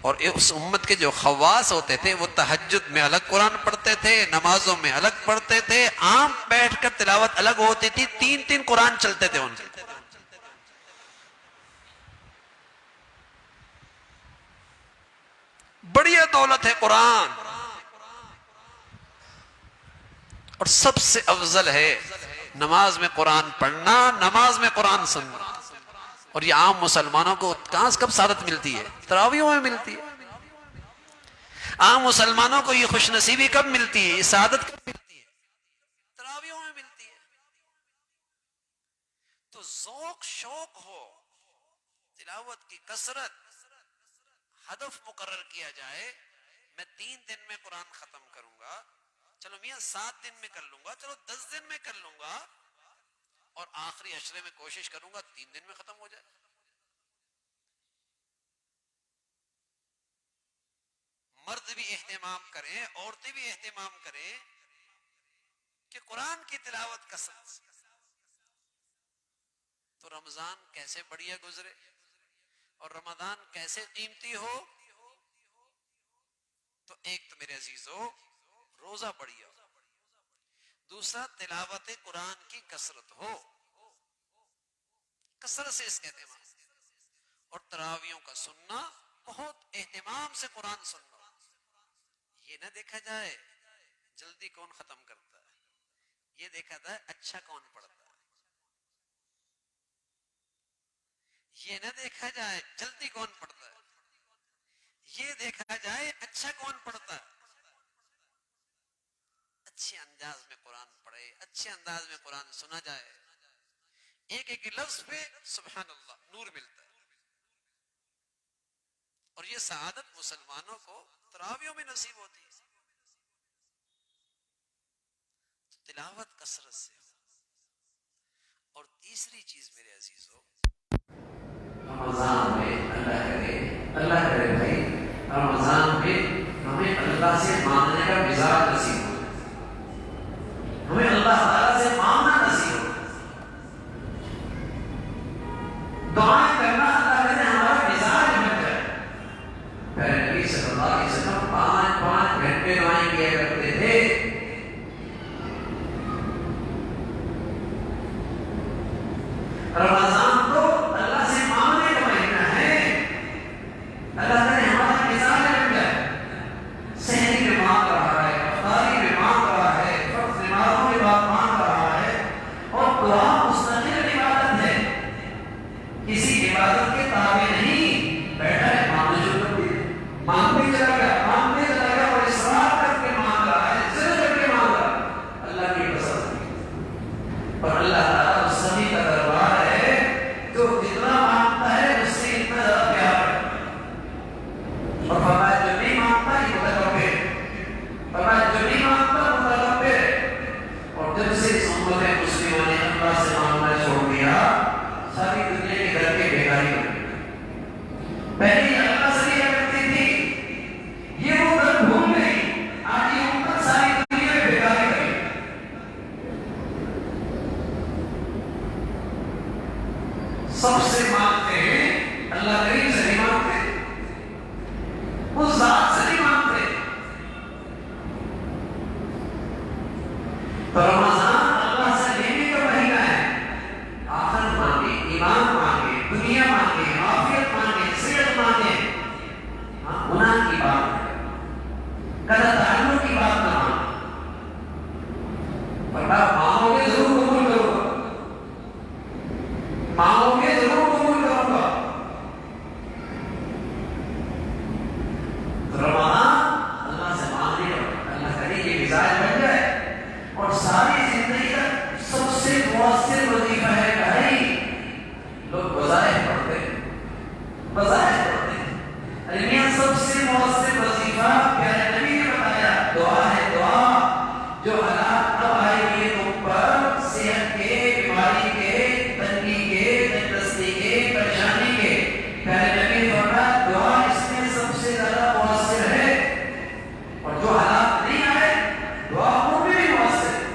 اور اس امت کے جو خواص ہوتے تھے وہ تہجد میں الگ قرآن پڑھتے تھے، نمازوں میں الگ پڑھتے تھے، عام بیٹھ کر تلاوت الگ ہوتی تھی، 3 قرآن چلتے تھے ان کے۔ بڑی دولت ہے قرآن، اور سب سے افضل ہے نماز میں قرآن پڑھنا، نماز میں قرآن سننا. اور یہ عام مسلمانوں کو کہاں سے کب سعادت ملتی ہے؟ تراویحوں میں ملتی ہے. عام مسلمانوں کو یہ خوش نصیبی کب ملتی ہے، یہ سعادت کب ملتی ہے؟ تراویحوں میں ملتی ہے. تو ذوق شوق ہو، تلاوت کی کثرت، ہدف مقرر کیا جائے. میں 3 دن میں قرآن ختم کروں گا، چلو میاں 7 دن میں کر لوں گا، چلو 10 دن میں کر لوں گا، اور آخری عشرے میں کوشش کروں گا 3 دن میں ختم ہو جائے. مرد بھی اہتمام کریں، عورتیں بھی اہتمام کریں کہ قرآن کی تلاوت کثرت سے. تو رمضان کیسے بڑھیا گزرے اور رمضان کیسے قیمتی ہو؟ تو ایک تو میرے عزیزو روزہ بڑھیا ہو، دوسرا تلاوت قرآن کی کثرت ہو، کثرت سے اس کا اہتمام، اور تراویحوں کا سننا، بہت اہتمام سے قرآن سننا. یہ نہ دیکھا جائے جلدی کون ختم کرتا ہے، یہ دیکھا جائے اچھا کون پڑھتا ہے. یہ نہ دیکھا جائے جلدی کون پڑھتا ہے، یہ دیکھا جائے اچھا کون پڑھتا ہے. اچھے انداز میں قرآن پڑھے، اچھے انداز میں قرآن سنا جائے، ایک ایک لفظ پہ سبحان اللہ نور ملتا ہے. اور یہ سعادت مسلمانوں کو تراویحوں میں نصیب ہوتی ہے. تلاوت کثرت سے ہو. اور تیسری چیز میرے عزیزو، رمضان میں اللہ کرے بھائی، رمضان میں ہمیں اللہ سے مانگنے کا مزاج نصیب ہو، ہمیں اللہ تعالیٰ سے مانگنا نصیب ہو، دعائیں کرنا اللہ کرے ہمارا مزاج بن جائے. پہلے نبی صلی اللہ علیہ وسلم 5 گھنٹے دعائیں کیا کرتے تھے. رمضان تو اللہ سے مانگنے کا مہینہ ہے، اللہ کرے ہمارا مزاج بن جائے. سحری میں مانگ رہا ہے، افطاری میں مانگ رہا ہے، فرض نمازوں میں مانگ رہا ہے. اور دعا مستقل عبادت ہے، کسی عبادت کے تابع نہیں. بیٹھا ہے مانگنا شروع کر دیا، مانگنے چلا گیا اور اصرار کر کے مانگ رہا ہے، ضد کر کے مانگ رہا ہے. اللہ کی پسند ہے. اور اللہ تعالیٰ اس سبھی کا دربار ہے جو جتنا مانگتا ہے اس سے اتنا زیادہ پیار ہے. اور فرمایا جو نہیں مانگتا یہ متکبر، فرمایا جو نہیں مانگتا متکبر. اور جب سے اس امت مسلمہ نے اللہ سے مانگنا چھوڑ دیا، ساری دنیا کے گھر کے بیکاری ہو گئی. پہلے اللہ سے کیا کرتی تھی، یہ وہ گھر بھول گئی. آج یہ امت ساری دنیا میں بیکاری کر گئی. سب سے مانگتے ہیں، اللہ کریم سے نہیں مانگتے، اس ذات سے نہیں مانگتے. تو رمضان اللہ سے لینے کا مہینہ ہے. آخر مانگے، ایمان مانگے، دنیا مانگے، عافیت مانگے، صحت مانگے. ہاں گناہ کی بات ہے، قضا تعلق کی بات نہ مانگے. فرمایا مانگو گے ضرور قبول کروں گا، مانگو گے ضرور قبول کروں گا. رمضان اللہ سے مانگنے کا، اللہ کرے یہ مزاج بن جائے. اور ساری زندگی کا سب سے مؤثر وظیفہ ہے بھائی. لوگ بظاہر پڑھتے ارے میاں سب سے مؤثر وظیفہ پیارے نبی نے بتایا دعا ہے. دعا جو حالات اب آئے گی تم پر، صحت کے، بیماری کے، تنگی کے، تندرستی کے، پریشانی کے، پیارے نبی نے فرمایا دعا اس میں سب سے زیادہ مؤثر ہے. اور جو حالات نہیں آئے دعا وہ بھی مؤثر ہے.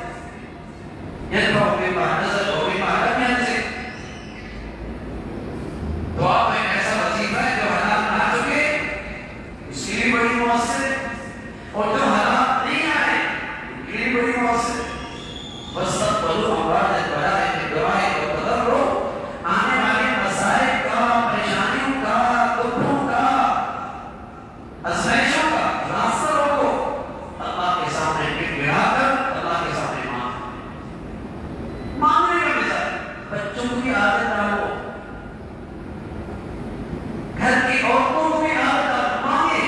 یہ تو بھی نظر ہو بھی بھی عادت ڈالو، گھر کی عورتوں کو بھی عادت ڈالو، مانگے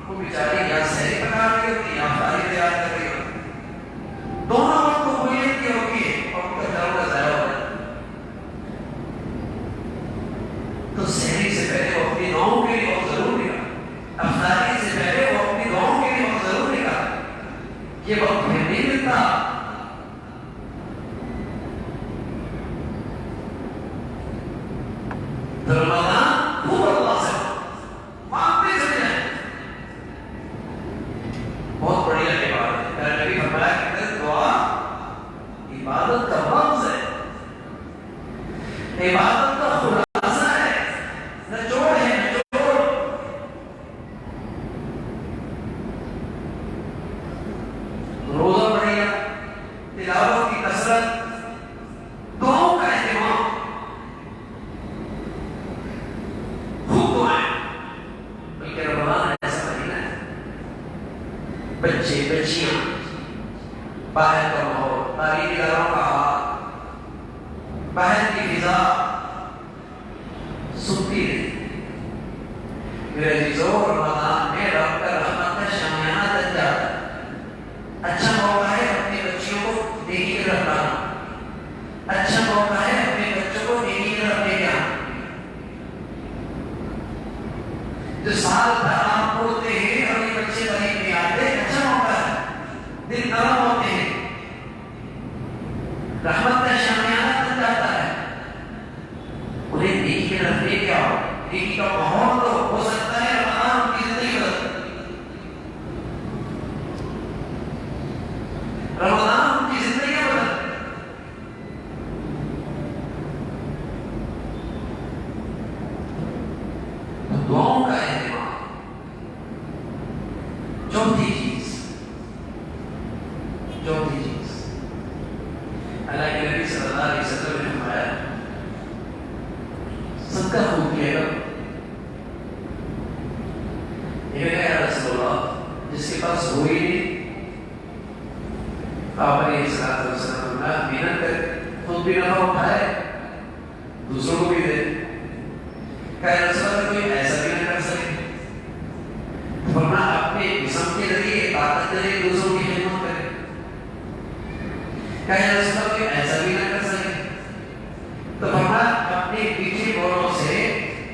وہ بیچاری یا سہری پکا رہی ہوتی یا افطاری تیار کر رہی ہوتی، دونوں وقت کو قبولیت کی ہوتی ہے اور ان کا جاؤ کا ضائع ہو جاتا ہے۔ تو سہری سے پہلے وہ اپنی دعاؤں کے لیے بہت ضروری ہے، افطاری سے پہلے وہ اپنی دعاؤں کے لیے بہت ضروری ہے۔ یہ وقت پھر نہیں ملتا، تو رمضان خوب اللہ سے مانگتے چلے جائیں، بہت بڑھیا عبادت ہے۔ میرا نبی فرمایا کہ دعا عبادت کا رمز ہے، عبادت کا خلاصہ ہے، نچوڑ ہے، نچوڑ۔ روزہ بڑھیا، تلاوت کی کثرت، دعاؤں کا اہتمام، خوب دعائیں۔ بلکہ رمضان ایسا مہینہ ہے، بچے بچیاں، باہر کا ماحول، تعلیمی اداروں کا حال، باہر کی فضا سنتی رہتی۔ میرے عزیزو، رمضان میں رب کا رحمت کا شامیانہ تک جاتا ہے۔ اچھا موقع ہے اپنے بچیوں کو نیکی کی طرف لانا، اچھا موقع ہے اپنے بچوں کو نیکی کی طرف لے جانا۔ جو سال بھر آپ بولتے ہیں اور یہ بچے غریب نہیں آتے، اچھا موقع ہے، دل نرم ہوتے ہیں، رحمت کا شامیانہ بن جاتا ہے، انہیں نیکی کی طرف لے کے آؤ۔ نیکی کا ماحول تو ہو سکتا ہے رمضان ان کی زندگی بدل، رمضان ان کی زندگی بدل۔ دعاؤں کا اہتمام۔ چوتھی چیز اللہ کے نبی صلی اللہ علیہ وسلم نے فرمایا صدقہ خوب کیے گا۔ یہ کہا یا رسول اللہ جس کے پاس ہوئی نہیں، آپ علیہ السلام محنت کر خود بھی نفع اٹھائے دوسروں کو بھی دے۔ کہا یا رسول اللہ کوئی ایسا بھی نہ کر سکے، فرمایا اپنے جسم کے ذریعے طاقت ذریعے دوسروں کی خدمت کرے۔ کہا یا رسول اللہ کوئی ایسا بھی نہ کر سکے، تو فرمایا اپنے میٹھے بولوں سے،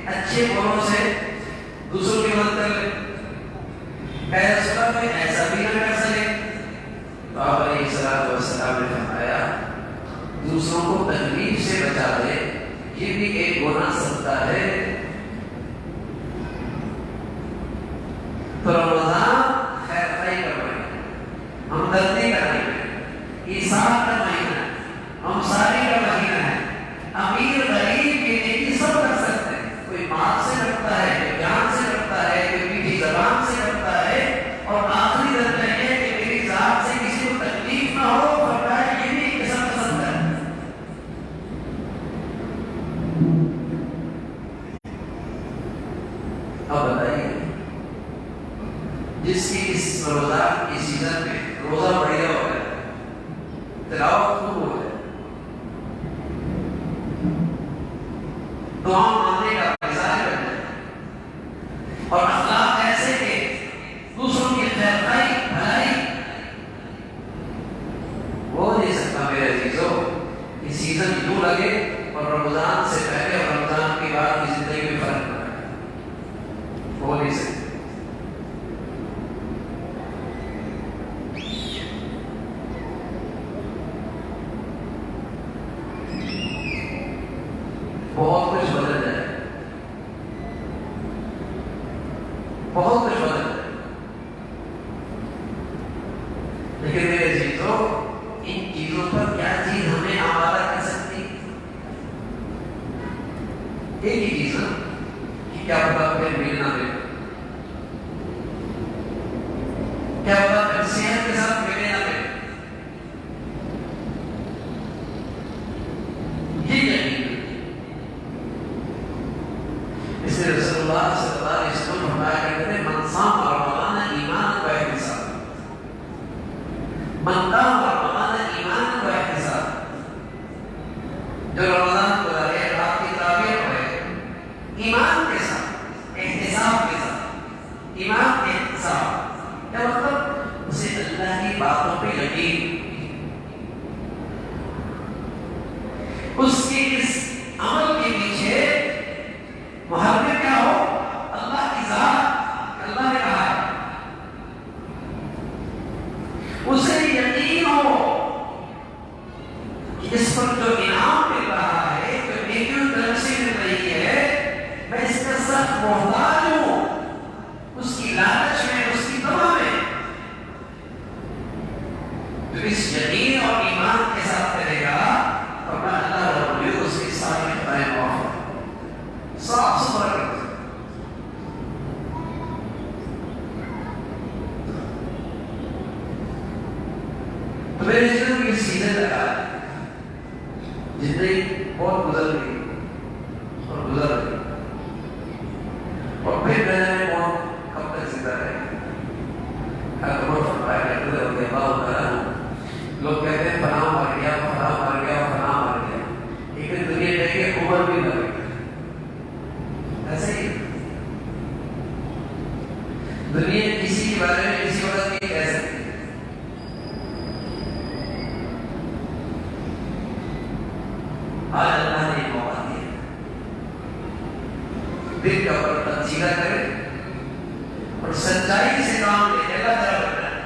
اچھے بولوں سے دوسروں کی مدد کر لے۔ کہا یا رسول اللہ کوئی ایسا بھی نہ کر سکے، تو آپ علیہ السلام نے فرمایا دوسروں کو تکلیف سے بچا دے، یہ بھی ایک گناہ صدقہ ہے۔ تو رمضان خیر خائی کا مہینہ ہے، ہمدردی کا مہینہ ہے، ایثار کا مہینہ ہے، ہمساری کا مہینہ ہے۔ امیر غریب کی نیکی سب کر سکتے ہیں، کوئی مال سے کرتا ہے، کوئی جان سے کرتا ہے، کوئی میٹھی زبان سے کرتا ہے، اور آخری درجہ یہ ہے کہ میری ذات سے کسی کو تکلیف نہ ہو، فرمایا یہ بھی ایک قسم کا صدقہ ہے۔ اب بتائیے جس کی اس رمضان کی سیزن میں روزہ بڑھیا ہو گیا، تلاوت خوب ہو گیا، دعا مانگنے کا مزاج بن جائے، اور اخلاق ایسے کہ دوسروں کی خیر خائی بھلائی وہ نہیں سکتا۔ میرے عزیزو یہ سیزن یوں لگے اور رمضان سے پہلے اور رمضان کے بعد کی زندگی میں فرق نہ ہے، وہ نہیں سکتا۔ بہت کچھ بدل جائے، بہت کچھ بدل جائے، لیکن میرے عزیزو ان چیزوں پر کیا چیز ہمیں آمادہ کر سکتی؟ ایک ہی چیز ہے کہ کیا پتا پھر ملنا دے، کیا پتا پھر صحت کے ساتھ ملے نہ ملے، یہ یقین۔ اس لیے رسول اللہ صلی اللہ علیہ وسلم فرمایا کرتے تھے من صام رمضان ایمانا و احتسابا، من قام رمضان ایمانا و احتسابا، جو رمضان کو اس کے اس عمل کے پیچھے محرک کیا ہو؟ اللہ کی ذات، اللہ نے کہا ہے، اسے یقین ہو کہ اس پر جو انعام مل رہا ہے، جو نیکیوں طرف سے مل رہی ہے، میں اس کا سخت محتاج ہوں، اس کی لالچ میں، اس کی طمع میں. تو اس یقین اور ایمان کے ساتھ کرے گا اور میں اللہ رب العزت اس کی ساری خطائیں معاف صاف ستھرا کر دے. تو میرے جسم کی سیدھے لگا زندگی بہت گزر گئی اور گزر گئی، اور پھر میں نے موت کب تک زندہ رہے گی. لوگ کہتے ہیں فلاں مر گیا، فلاں مر گیا، فلاں مر گیا، لیکن دنیا کہے کہ عمر بھی مر گیا. ایسے ہی دنیا کسی کے بارے میں کسی وقت نہیں کہہ سکتی. آج اللہ نے ایک موقع دیا، دل کا اوپر تنصیلہ کرے اور سچائی سے کام لے. اللہ تعالیٰ کرنا ہے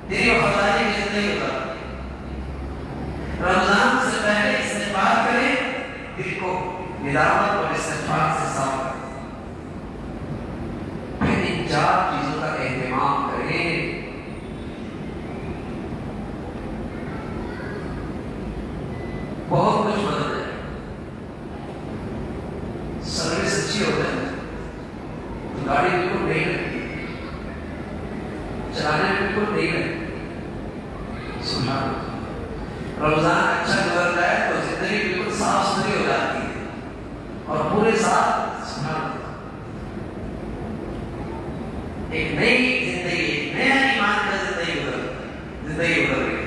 تیری وفاداری کی زندگی ہوتا. رمضان سے پہلے استغفار کرے، دل کو ندامت اور استغفار سے صاف کرے، پھر ان 4 چیزوں کا اہتمام کرے. بہت کچھ بدل جائے. سروس اچھی ہو جائے تو گاڑی بالکل نہیں لگتی، چلانے میں بالکل نہیں لگتی. سبحان اللہ. رمضان اچھا گزر جائے تو زندگی بالکل صاف ستھری ہو جاتی ہے اور پورے ساتھ سبحان اللہ ایک نئی زندگی، ایک نیا ایمان کا زندگی گزر گئی.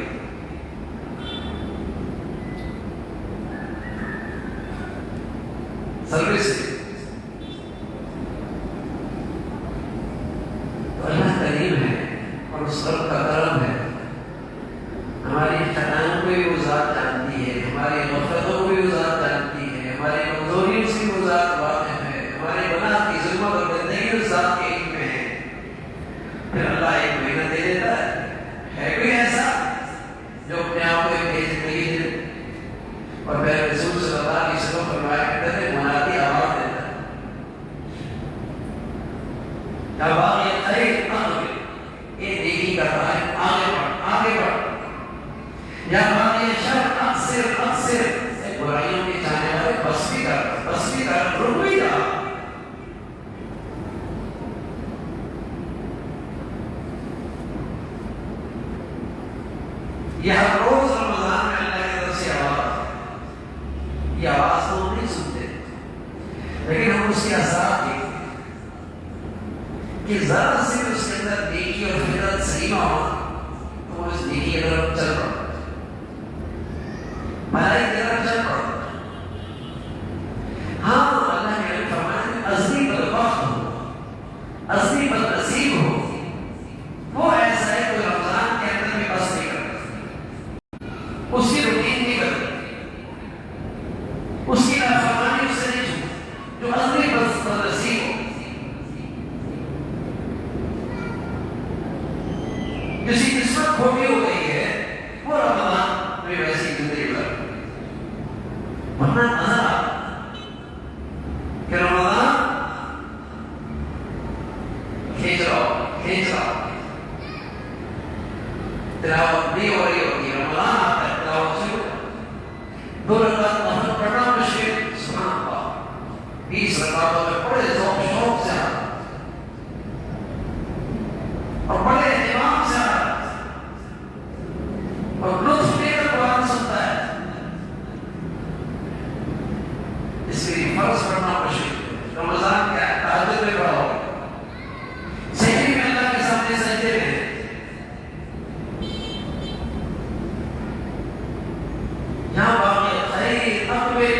سروس تو اللہ کریم ہے اور اس رب کا کرم ہے. ہماری خطاؤں کو بھی وہ ذات جانتی ہے، ہماری غفلتوں کو بھی وہ ذات جانتی ہے، ہماری کمزوریوں سے وہ ذات واقف ہے، ہمارے گناہ کی ظلمت اور گندگی اس ذات کے علم میں ہے. پھر اللہ ایک مہینہ دے دیتا ہے کوئی ایسا جو اپنے آپ کو ایک نئی زندگی دے اور پھر رسول صلی اللہ علیہ وسلم فرمایا کرتے تھے منادی آواز دیتا ہے یا باغی خیر اقبل، یہ نیکی کا رہا ہے، آگے بڑھ آگے بڑھ، یا باغی شر اکثر اکثر، برائیوں کے چاہنے والے بس بھی کر رک بھی جا. یہ ہر روز رمضان میں اللہ کی طرف سے آواز ہے. یہ آواز تو ہم نہیں سنتے لیکن ہم اس کے اثرات دیکھتے ہیں کہ ذرا سے اس کے اندر نیکی اور فطرت سلیمہ ہو تو وہ اس نیکی کی طرف چل پڑتا ہے، بھلائی کی طرف چل پڑتا ہے. ہاں اللہ نے فرمایا ازلی بدبخت ہو، ازلی بدنصیب ہو، وہ ایسا ہے جو رمضان کے اندر بھی بس نہیں کرتا، اس کی روٹین نہیں کرتا، اس کی نافرمانی اس سے نہیں چھوٹتی. جو ازلی بدنصیب ہو، جس کی قسمت کھوٹی ہو گئی ہے، وہ رمضان میں ویسی زندگی گزار. ورنہ نظر آتا کہ رمضان کھینچ رہا تلاوت نہیں ہو رہی ہوتی. رمضان آتا ہے تلاوت شروع، 2 رکعت نفل پڑھنا مشکل، سبحان اللہ 20 رکعتوں میں بڑے ذوق شوق سے آتا اور بڑے اہتمام سے آتا اور لطف لے کر قرآن سنتا ہے. اس کے لیے فرض پڑھنا مشکل. رمضان کیا ہے؟ تہجد میں پڑھا ہوگا، سحری میں اللہ کے سامنے سجدے میں، یہاں باقی خیر اقبل،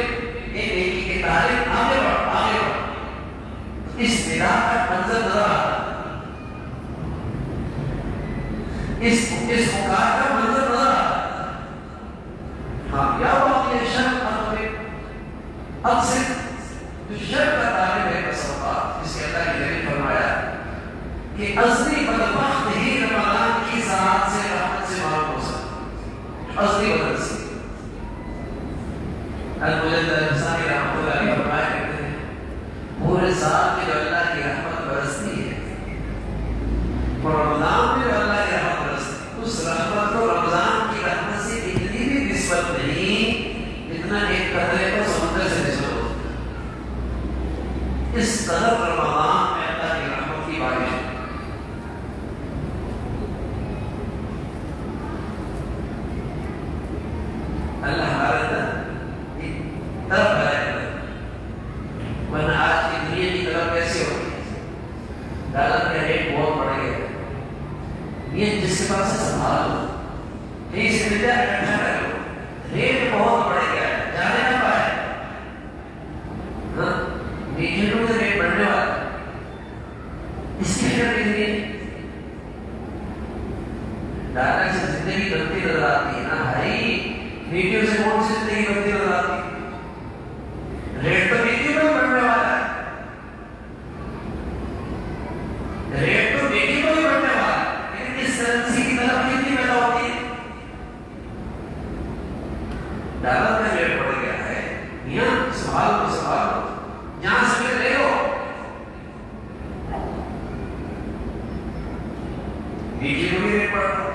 یہ نیکی کے تعلیم آگے بڑھ آگے بڑھ. اس ندا کا منظر نظر آتا ہے، اس پکار کا منظر نظر آتا ہے. ہاں یا باقی شرط اب صرف جو شر کا طالب ہے تصوفات، جس کے اللہ کے نبی فرمایا کہ اصلی بدبخت ہی رمضان کی ساعت سے رحمت سے معلوم ہو سکتا، اصلی بدبخت المجد الحسانی رحمۃ اللہ علیہ فرمایا کرتے ہیں پورے سال میں جو اللہ کی رحمت برستی ہے اور رمضان میں جو اللہ کی رحمت برستی ہے، اس رحمت کو رمضان کی رحمت سے اتنی بھی نسبت نہیں جتنا ایک قطرے کو سمندر سے نسبت ہو، اس قدر رمضان میں اللہ کی رحمت کی بارش ہے۔ اللہ ہمارے طرف ہے، ورنہ آج کی دنیا کی طرف کیسے ہوگی؟ ڈالر کا ریٹ بہت بڑھ گیا، یہ جس کے پاس سنبھالو، یہ سے مل جائے اکٹھا کر لو، ریٹ بہت بڑھ گیا ہے، جانے نہ پائے، ہاں میٹھوں سے ریٹ بڑھنے والا، اس کی فکر کتنی؟ ڈالر سے زندگی بنتی نظر آتی ہے نا بھائی، میٹھوں سے کون سی زندگی بنتی نظر آتی ہے؟ ریٹ تو میٹھوں میں بڑھنے والا ہے، ریٹ تو میٹھوں میں بڑھنے والا ہے، لیکن اس کرنسی کی طرف کتنی پیدا ہوتی ہے؟ ڈالر کا ریٹ بڑھ گیا ہے، میاں سوال جہاں سے لے لو، میٹھوں میں ریٹ بڑھ رہا ہے۔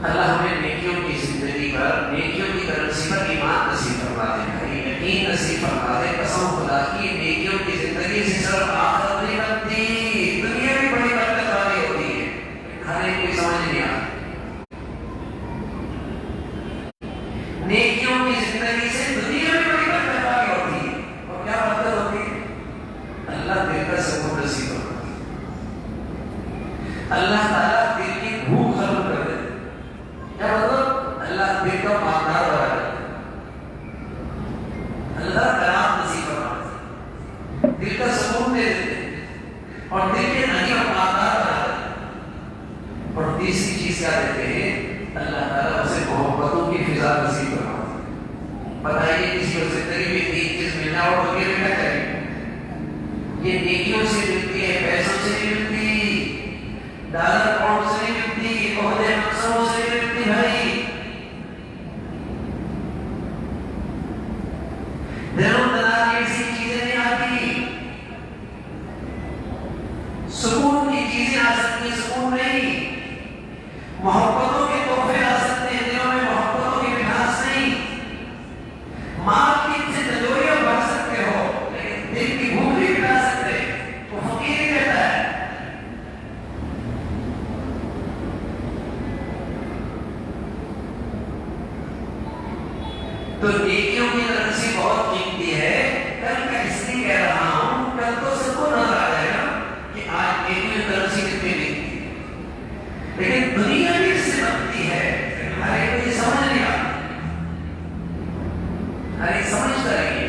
اللہ ہمیں نیکیوں کی زندگی پر، نیکیوں کی کرنسی پر ایمان نصیب فرما دے بھائی، یقین نصیب فرما دے، قسم خدا کی نیکیوں کی زندگی سے صرف آخرت نہیں بنتی، دنیا بھی بڑی برکت والی ہوتی ہے، ہر ایک کو سمجھ نہیں آتی۔ نیکیوں کی زندگی سے دنیا بھی بڑی برکت والی ہوتی ہے، اور کیا برکت ہوتی ہے؟ اللہ دل کا سکون نصیب فرما دے، اللہ تعالیٰ دل کی بھوک ختم کر دے، کیا مطلب؟ اللہ دل کا مالدار بنا دے، اللہ قرار نصیب فرما دے، دل کا سکون دے دے، اور دل کے غنی اور مالدار بنا دے۔ اور تیسری چیز کیا دیتے ہیں؟ اللہ تعالیٰ اسے محبتوں کی فضا نصیب فرما دے۔ بتائیے کسی کو زندگی میں تین چیز ملنا اور وہ کیا کریں؟ یہ نیکیوں سے ملتی ہے، پیسوں سے نہیں ملتی، ڈالر پاؤنڈ سے نہیں ملتی، عہدے منصبوں سے نہیں ملتی بھائی، دلوں تنار ایسی چیزیں نہیں آتی، سکون کی چیزیں آ سکتی ہیں، سکون نہیں، محبتوں کے تحفے آ سکتے ہیں، دلوں میں محبتوں کی مٹھاس نہیں، مال کی سے تجوریاں بھر سکتے ہو لیکن دل کی بھوک نہیں مٹا سکتے، تو فقیر ہی رہتا ہے۔ تو نیکیوں کی کرنسی بہت قیمتی ہے، کل کا اس لیے کہہ رہا ہوں، کل تو سب کو نظر آ جائے گا کہ آج نیکیوں کی کرنسی کتنی ملتی ہے، لیکن دنیا بھی اس سے بنتی ہے، ہر ایک کو یہ سمجھ نہیں آتی، ہر ایک سمجھتا ہے یہ۔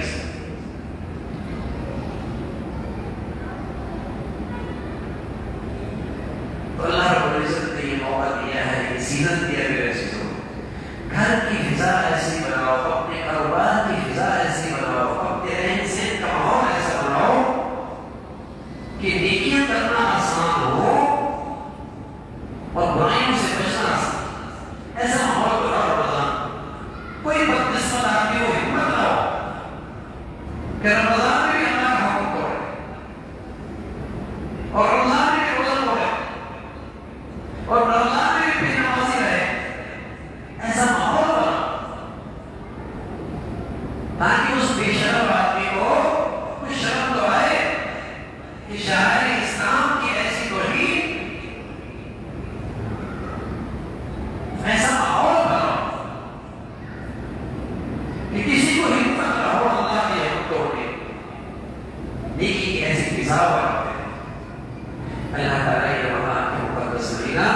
تو اللہ رب العزت نے یہ موقع دیا ہے، یہ زینت دیا ہے چیزوں، گھر کی فضا ایسی بناؤ، اپنے کاروبار کی فضا ایسی بناؤ، اپنے رہن سہن کا ماحول ایسا بناؤ کہ نیکیاں کرنا آسان ہو اور برائیوں سے بچنا آسان، ایسا ماحول بناؤ۔ رمضان کوئی بدقسمت آدمی ہو ہمت لاؤ کہ رمضان میں بھی اللہ کا حکم توڑے اور رمضان میں بھی روزہ توڑے اور رمضان میں بھی بے نمازی رہے، ایسا ماحول بنا تاکہ اس بے شرم آدمی کو کچھ شرم تو آئے کہ شاعر اسلام کی ایسی توہین، ایسا ماحول بنا کہ کسی کو ہمت نہ ہو اللہ کی حکم توڑنے، نیکی کی ایسی فضا بناتے ہیں۔ اللہ تعالیٰ یہ رمضان کے مقدس مہینہ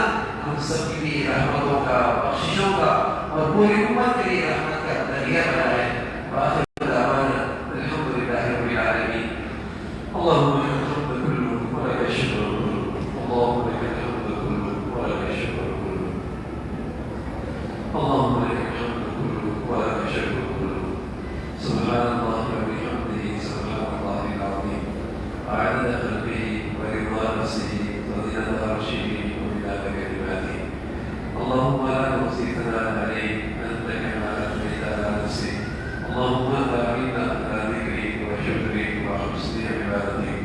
ہم سب کے لیے رحمتوں کا، بخششوں کا اور پوری امت کے لیے رحمت کا ذریعہ بنائے۔ وآخر دعوانا الحمد للہ رب العالمین۔ اللهم لك الحمد كله ولك الشكر كله، اللهم لك الحمد كله ولك الشكر كله، اللهم لك الحمد اللهم لا نحصي ثناء عليك أنت كما أثنيت على نفسك اللهم أعنا على ذكرك وشكرك وحسن عبادتك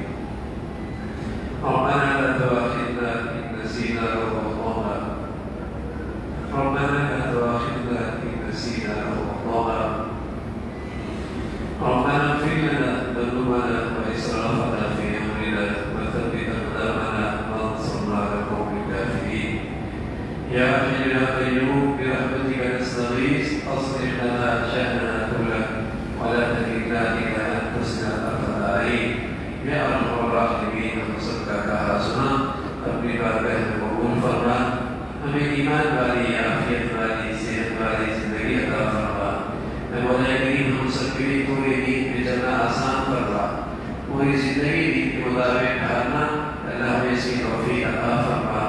ربنا لا تؤاخذنا إن نسينا أو أخطأنا ربنا لا تؤاخذنا إن نسينا أو أخطأنا ربنا اغفر لنا ذنوبنا وإسرافنا في أمرنا وثبت أقدامنا وانصرنا على القوم الكافرين يا حي يا قيوم برحمتك نستغيث أصلح لنا شأننا كله ولا تكلنا إلى أنفسنا طرفة عين يا أرحم الراحمين وصدق کا سنا اپنی بارگاہ میں قبول فرما ہمیں ایمان والی عافیت والی صحت والی زندگی عطا فرما اے مولا کریم ہم سب کے لیے پورے دین پہ چلنا آسان فرما پوری زندگی دین کے مطابق ڈھالنا اللہ ہمیں اس کی توفیق عطا فرما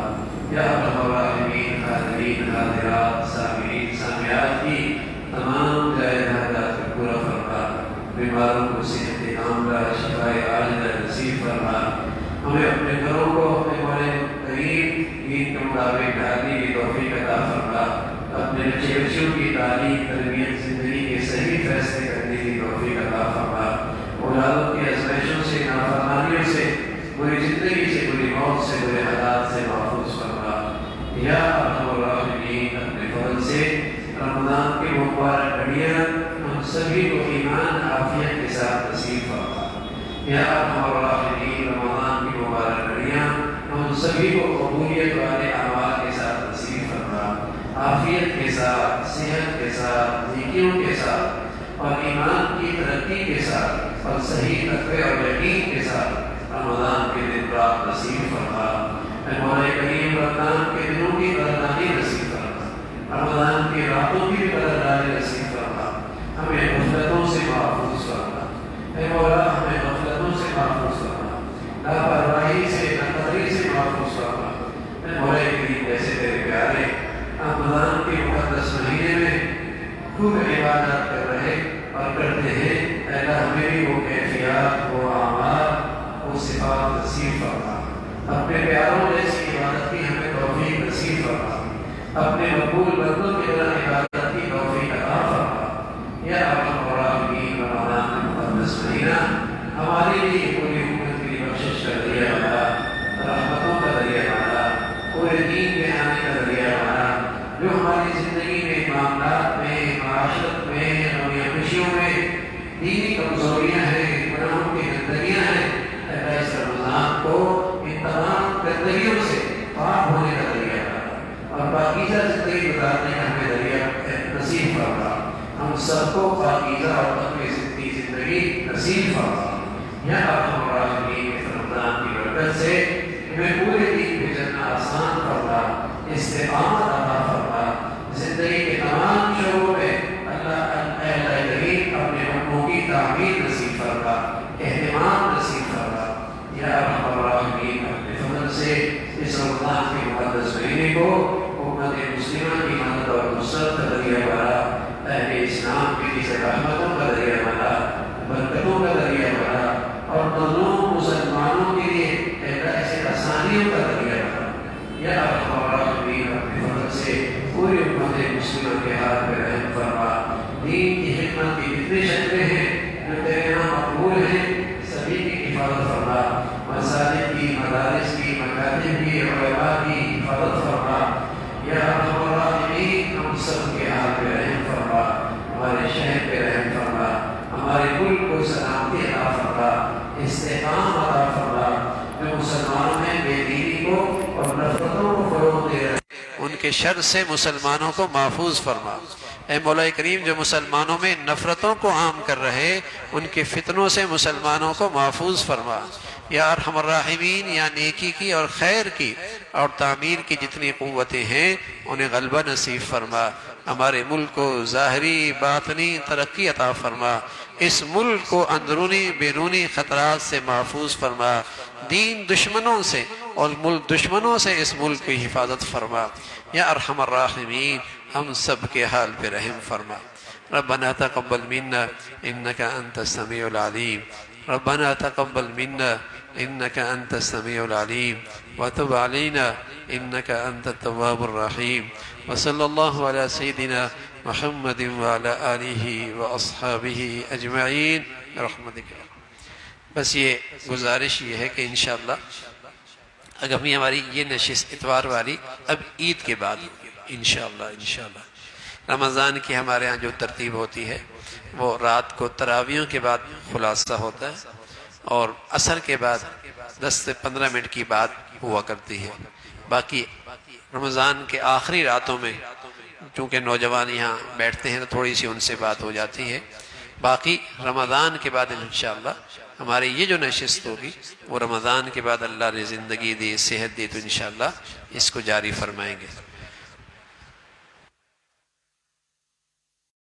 یا ارحم الراحمین حاضرین حاضرات سامعین سامعات کی تمام جائز حاجات کو پورا فرما بیماروں کو صحت عاملہ شفاء عاجلہ نصیب فرما ہمیں اپنے گھروں کو اپنے بڑے قریب دین کے مطابق ڈھالنے کی توفیق عطا فرما اپنے بچے بچوں کی تعلیم تربیت زندگی کے صحیح فیصلے کرنے کی توفیق عطا فرما اولادوں کی آزمائشوں سے نافرمانیوں سے بری زندگی سے بری موت سے برے حالات سے محفوظ فرما یا ارحم الراحمین اپنے فضل سے رمضان کے مبارک گھڑیاں ہم سبھی کو ایمان عافیت کے ساتھ نصیب فرما یا ارحم الراحمین رمضان کی مبارک گھڑیاں ہم سبھی کو قبولیت والے اعمال کے ساتھ نصیب فرما عافیت کے ساتھ صحت کے ساتھ نیکیوں کے ساتھ اور ایمان کی ترقی کے ساتھ اور صحیح تقوی اور یقین کے ساتھ رمضان کے دن رات نصیب فرما اے مولا کریم رمضان کے دنوں کی قدردانی نصیب فرما رمضان کی راتوں کی بھی قدردانی نصیب فرما ہمیں غفلتوں سے محفوظ فرما اے مولا ہمیں غفلتوں سے محفوظ فرما لاپرواہی سے ناقدری سے محفوظ فرما اے مولا کریم جیسے تیرے پیارے رمضان کے مقدس مہینے میں خوب عبادت کر رہے اور کرتے ہیں اے اللہ ہمیں بھی وہ کیفیات وہ اعمال وہ صفات نصیب فرما اپنے پیاروں جیسی عبادت کی ہمیں توفیق نصیب فرما اپنے مقبول بندوں کی طرح عبادت کی توفیق عطا فرما یا ارحم الراحمین رمضان کا مقدس مہینہ ہمارے لیے پوری امت کی بخشش کا ذریعہ بنا رحمتوں کا ذریعہ بنا پورے دین میں آنے کا ذریعہ بنا جو ہماری زندگی میں معاملات میں معاشرت میں غمی خوشیوں میں دینی کمزوریاں ہیں گناہوں کی گندگیاں ہیں اللہ اس رمضان کو ان تمام گندگیوں سے پاک ہونے کا ذریعہ بنا اور پاکیزہ زندگی گزارنے کا ہمیں ذریعہ نصیب فرما ہم سب کو پاکیزہ اور تقوی زندگی نصیب فرما یا ارحم الراحمین اس رمضان کی برکت سے ہمیں پورے دین پہ چلنا آسان فرما استقامت عطا فرما زندگی کے تمام شعبوں میں اللہ کریم اپنے حکموں کی تعمیر نصیب فرما اہتمام نصیب فرما یا ارحم الراحمین اپنے فضل سے اس رمضان کے مقدس مہینے کو امت مسلمہ کی مدد اور نصرت کا ذریعہ بنا اہل اسلام کے لیے رحمتوں کا ذریعہ بنا برکتوں کا ذریعہ بنا اور مظلوم مسلمانوں کے لیے ایسے آسانیوں کا ذریعہ بنا یا ارحم الراحمین اپنے فضل سے پوری امت مسلمہ کے ہاتھ پہ رحم فرما دین کی خدمت کی جتنی شکلیں ہیں جو تیرے یہاں مقبول ہیں سبھی کی حفاظت فرما مساجد کی مدارس کی مکاتب کی علماء کی حفاظت فرما یا ارحم الراحمین ہم سب کے ہاتھ پہ رحم فرما ہمارے شہر پہ رحم فرما ہمارے ملک کو سلامتی عطا فرما استحکام عطا فرما جو مسلمانوں میں بے دینی کو اور نفرتوں کو فروغ دے رہے ان کے شر سے مسلمانوں کو محفوظ فرما اے مولا کریم جو مسلمانوں میں نفرتوں کو عام کر رہے ان کے فتنوں سے مسلمانوں کو محفوظ فرما یا ارحم الراحمین یا نیکی کی اور خیر کی اور تعمیر کی جتنی قوتیں ہیں انہیں غلبہ نصیب فرما ہمارے ملک کو ظاہری باطنی ترقی عطا فرما اس ملک کو اندرونی بیرونی خطرات سے محفوظ فرما دین دشمنوں سے اور ملک دشمنوں سے اس ملک کی حفاظت فرما یا ارحم الراحمین ہم سب کے حال پہ رحم فرما ربنا تقبل منا انك انت السميع العليم ربنا تقبل منا إنك أنت السميع العليم وتب علينا إنك أنت التواب الرحيم وصلى الله على سيدنا محمد وعلى آلہ وأصحابہ اجمعین برحمتک۔ بس یہ گزارش یہ ہے کہ انشاءاللہ اگمی ہماری یہ نشست اتوار والی اب عید کے بعد ہوگی انشاءاللہ۔ رمضان کی ہمارے ہاں جو ترتیب ہوتی ہے وہ رات کو تراویحوں کے بعد خلاصہ ہوتا ہے اور عصر کے بعد 10 سے 15 منٹ کی بات ہوا کرتی ہے۔ باقی رمضان کے آخری راتوں میں چونکہ نوجوان یہاں بیٹھتے ہیں تو تھوڑی سی ان سے بات ہو جاتی ہے۔ باقی رمضان کے بعد انشاءاللہ ہماری یہ جو نشست ہوگی وہ رمضان کے بعد اللہ نے زندگی دی، صحت دی تو انشاءاللہ اس کو جاری فرمائیں گے۔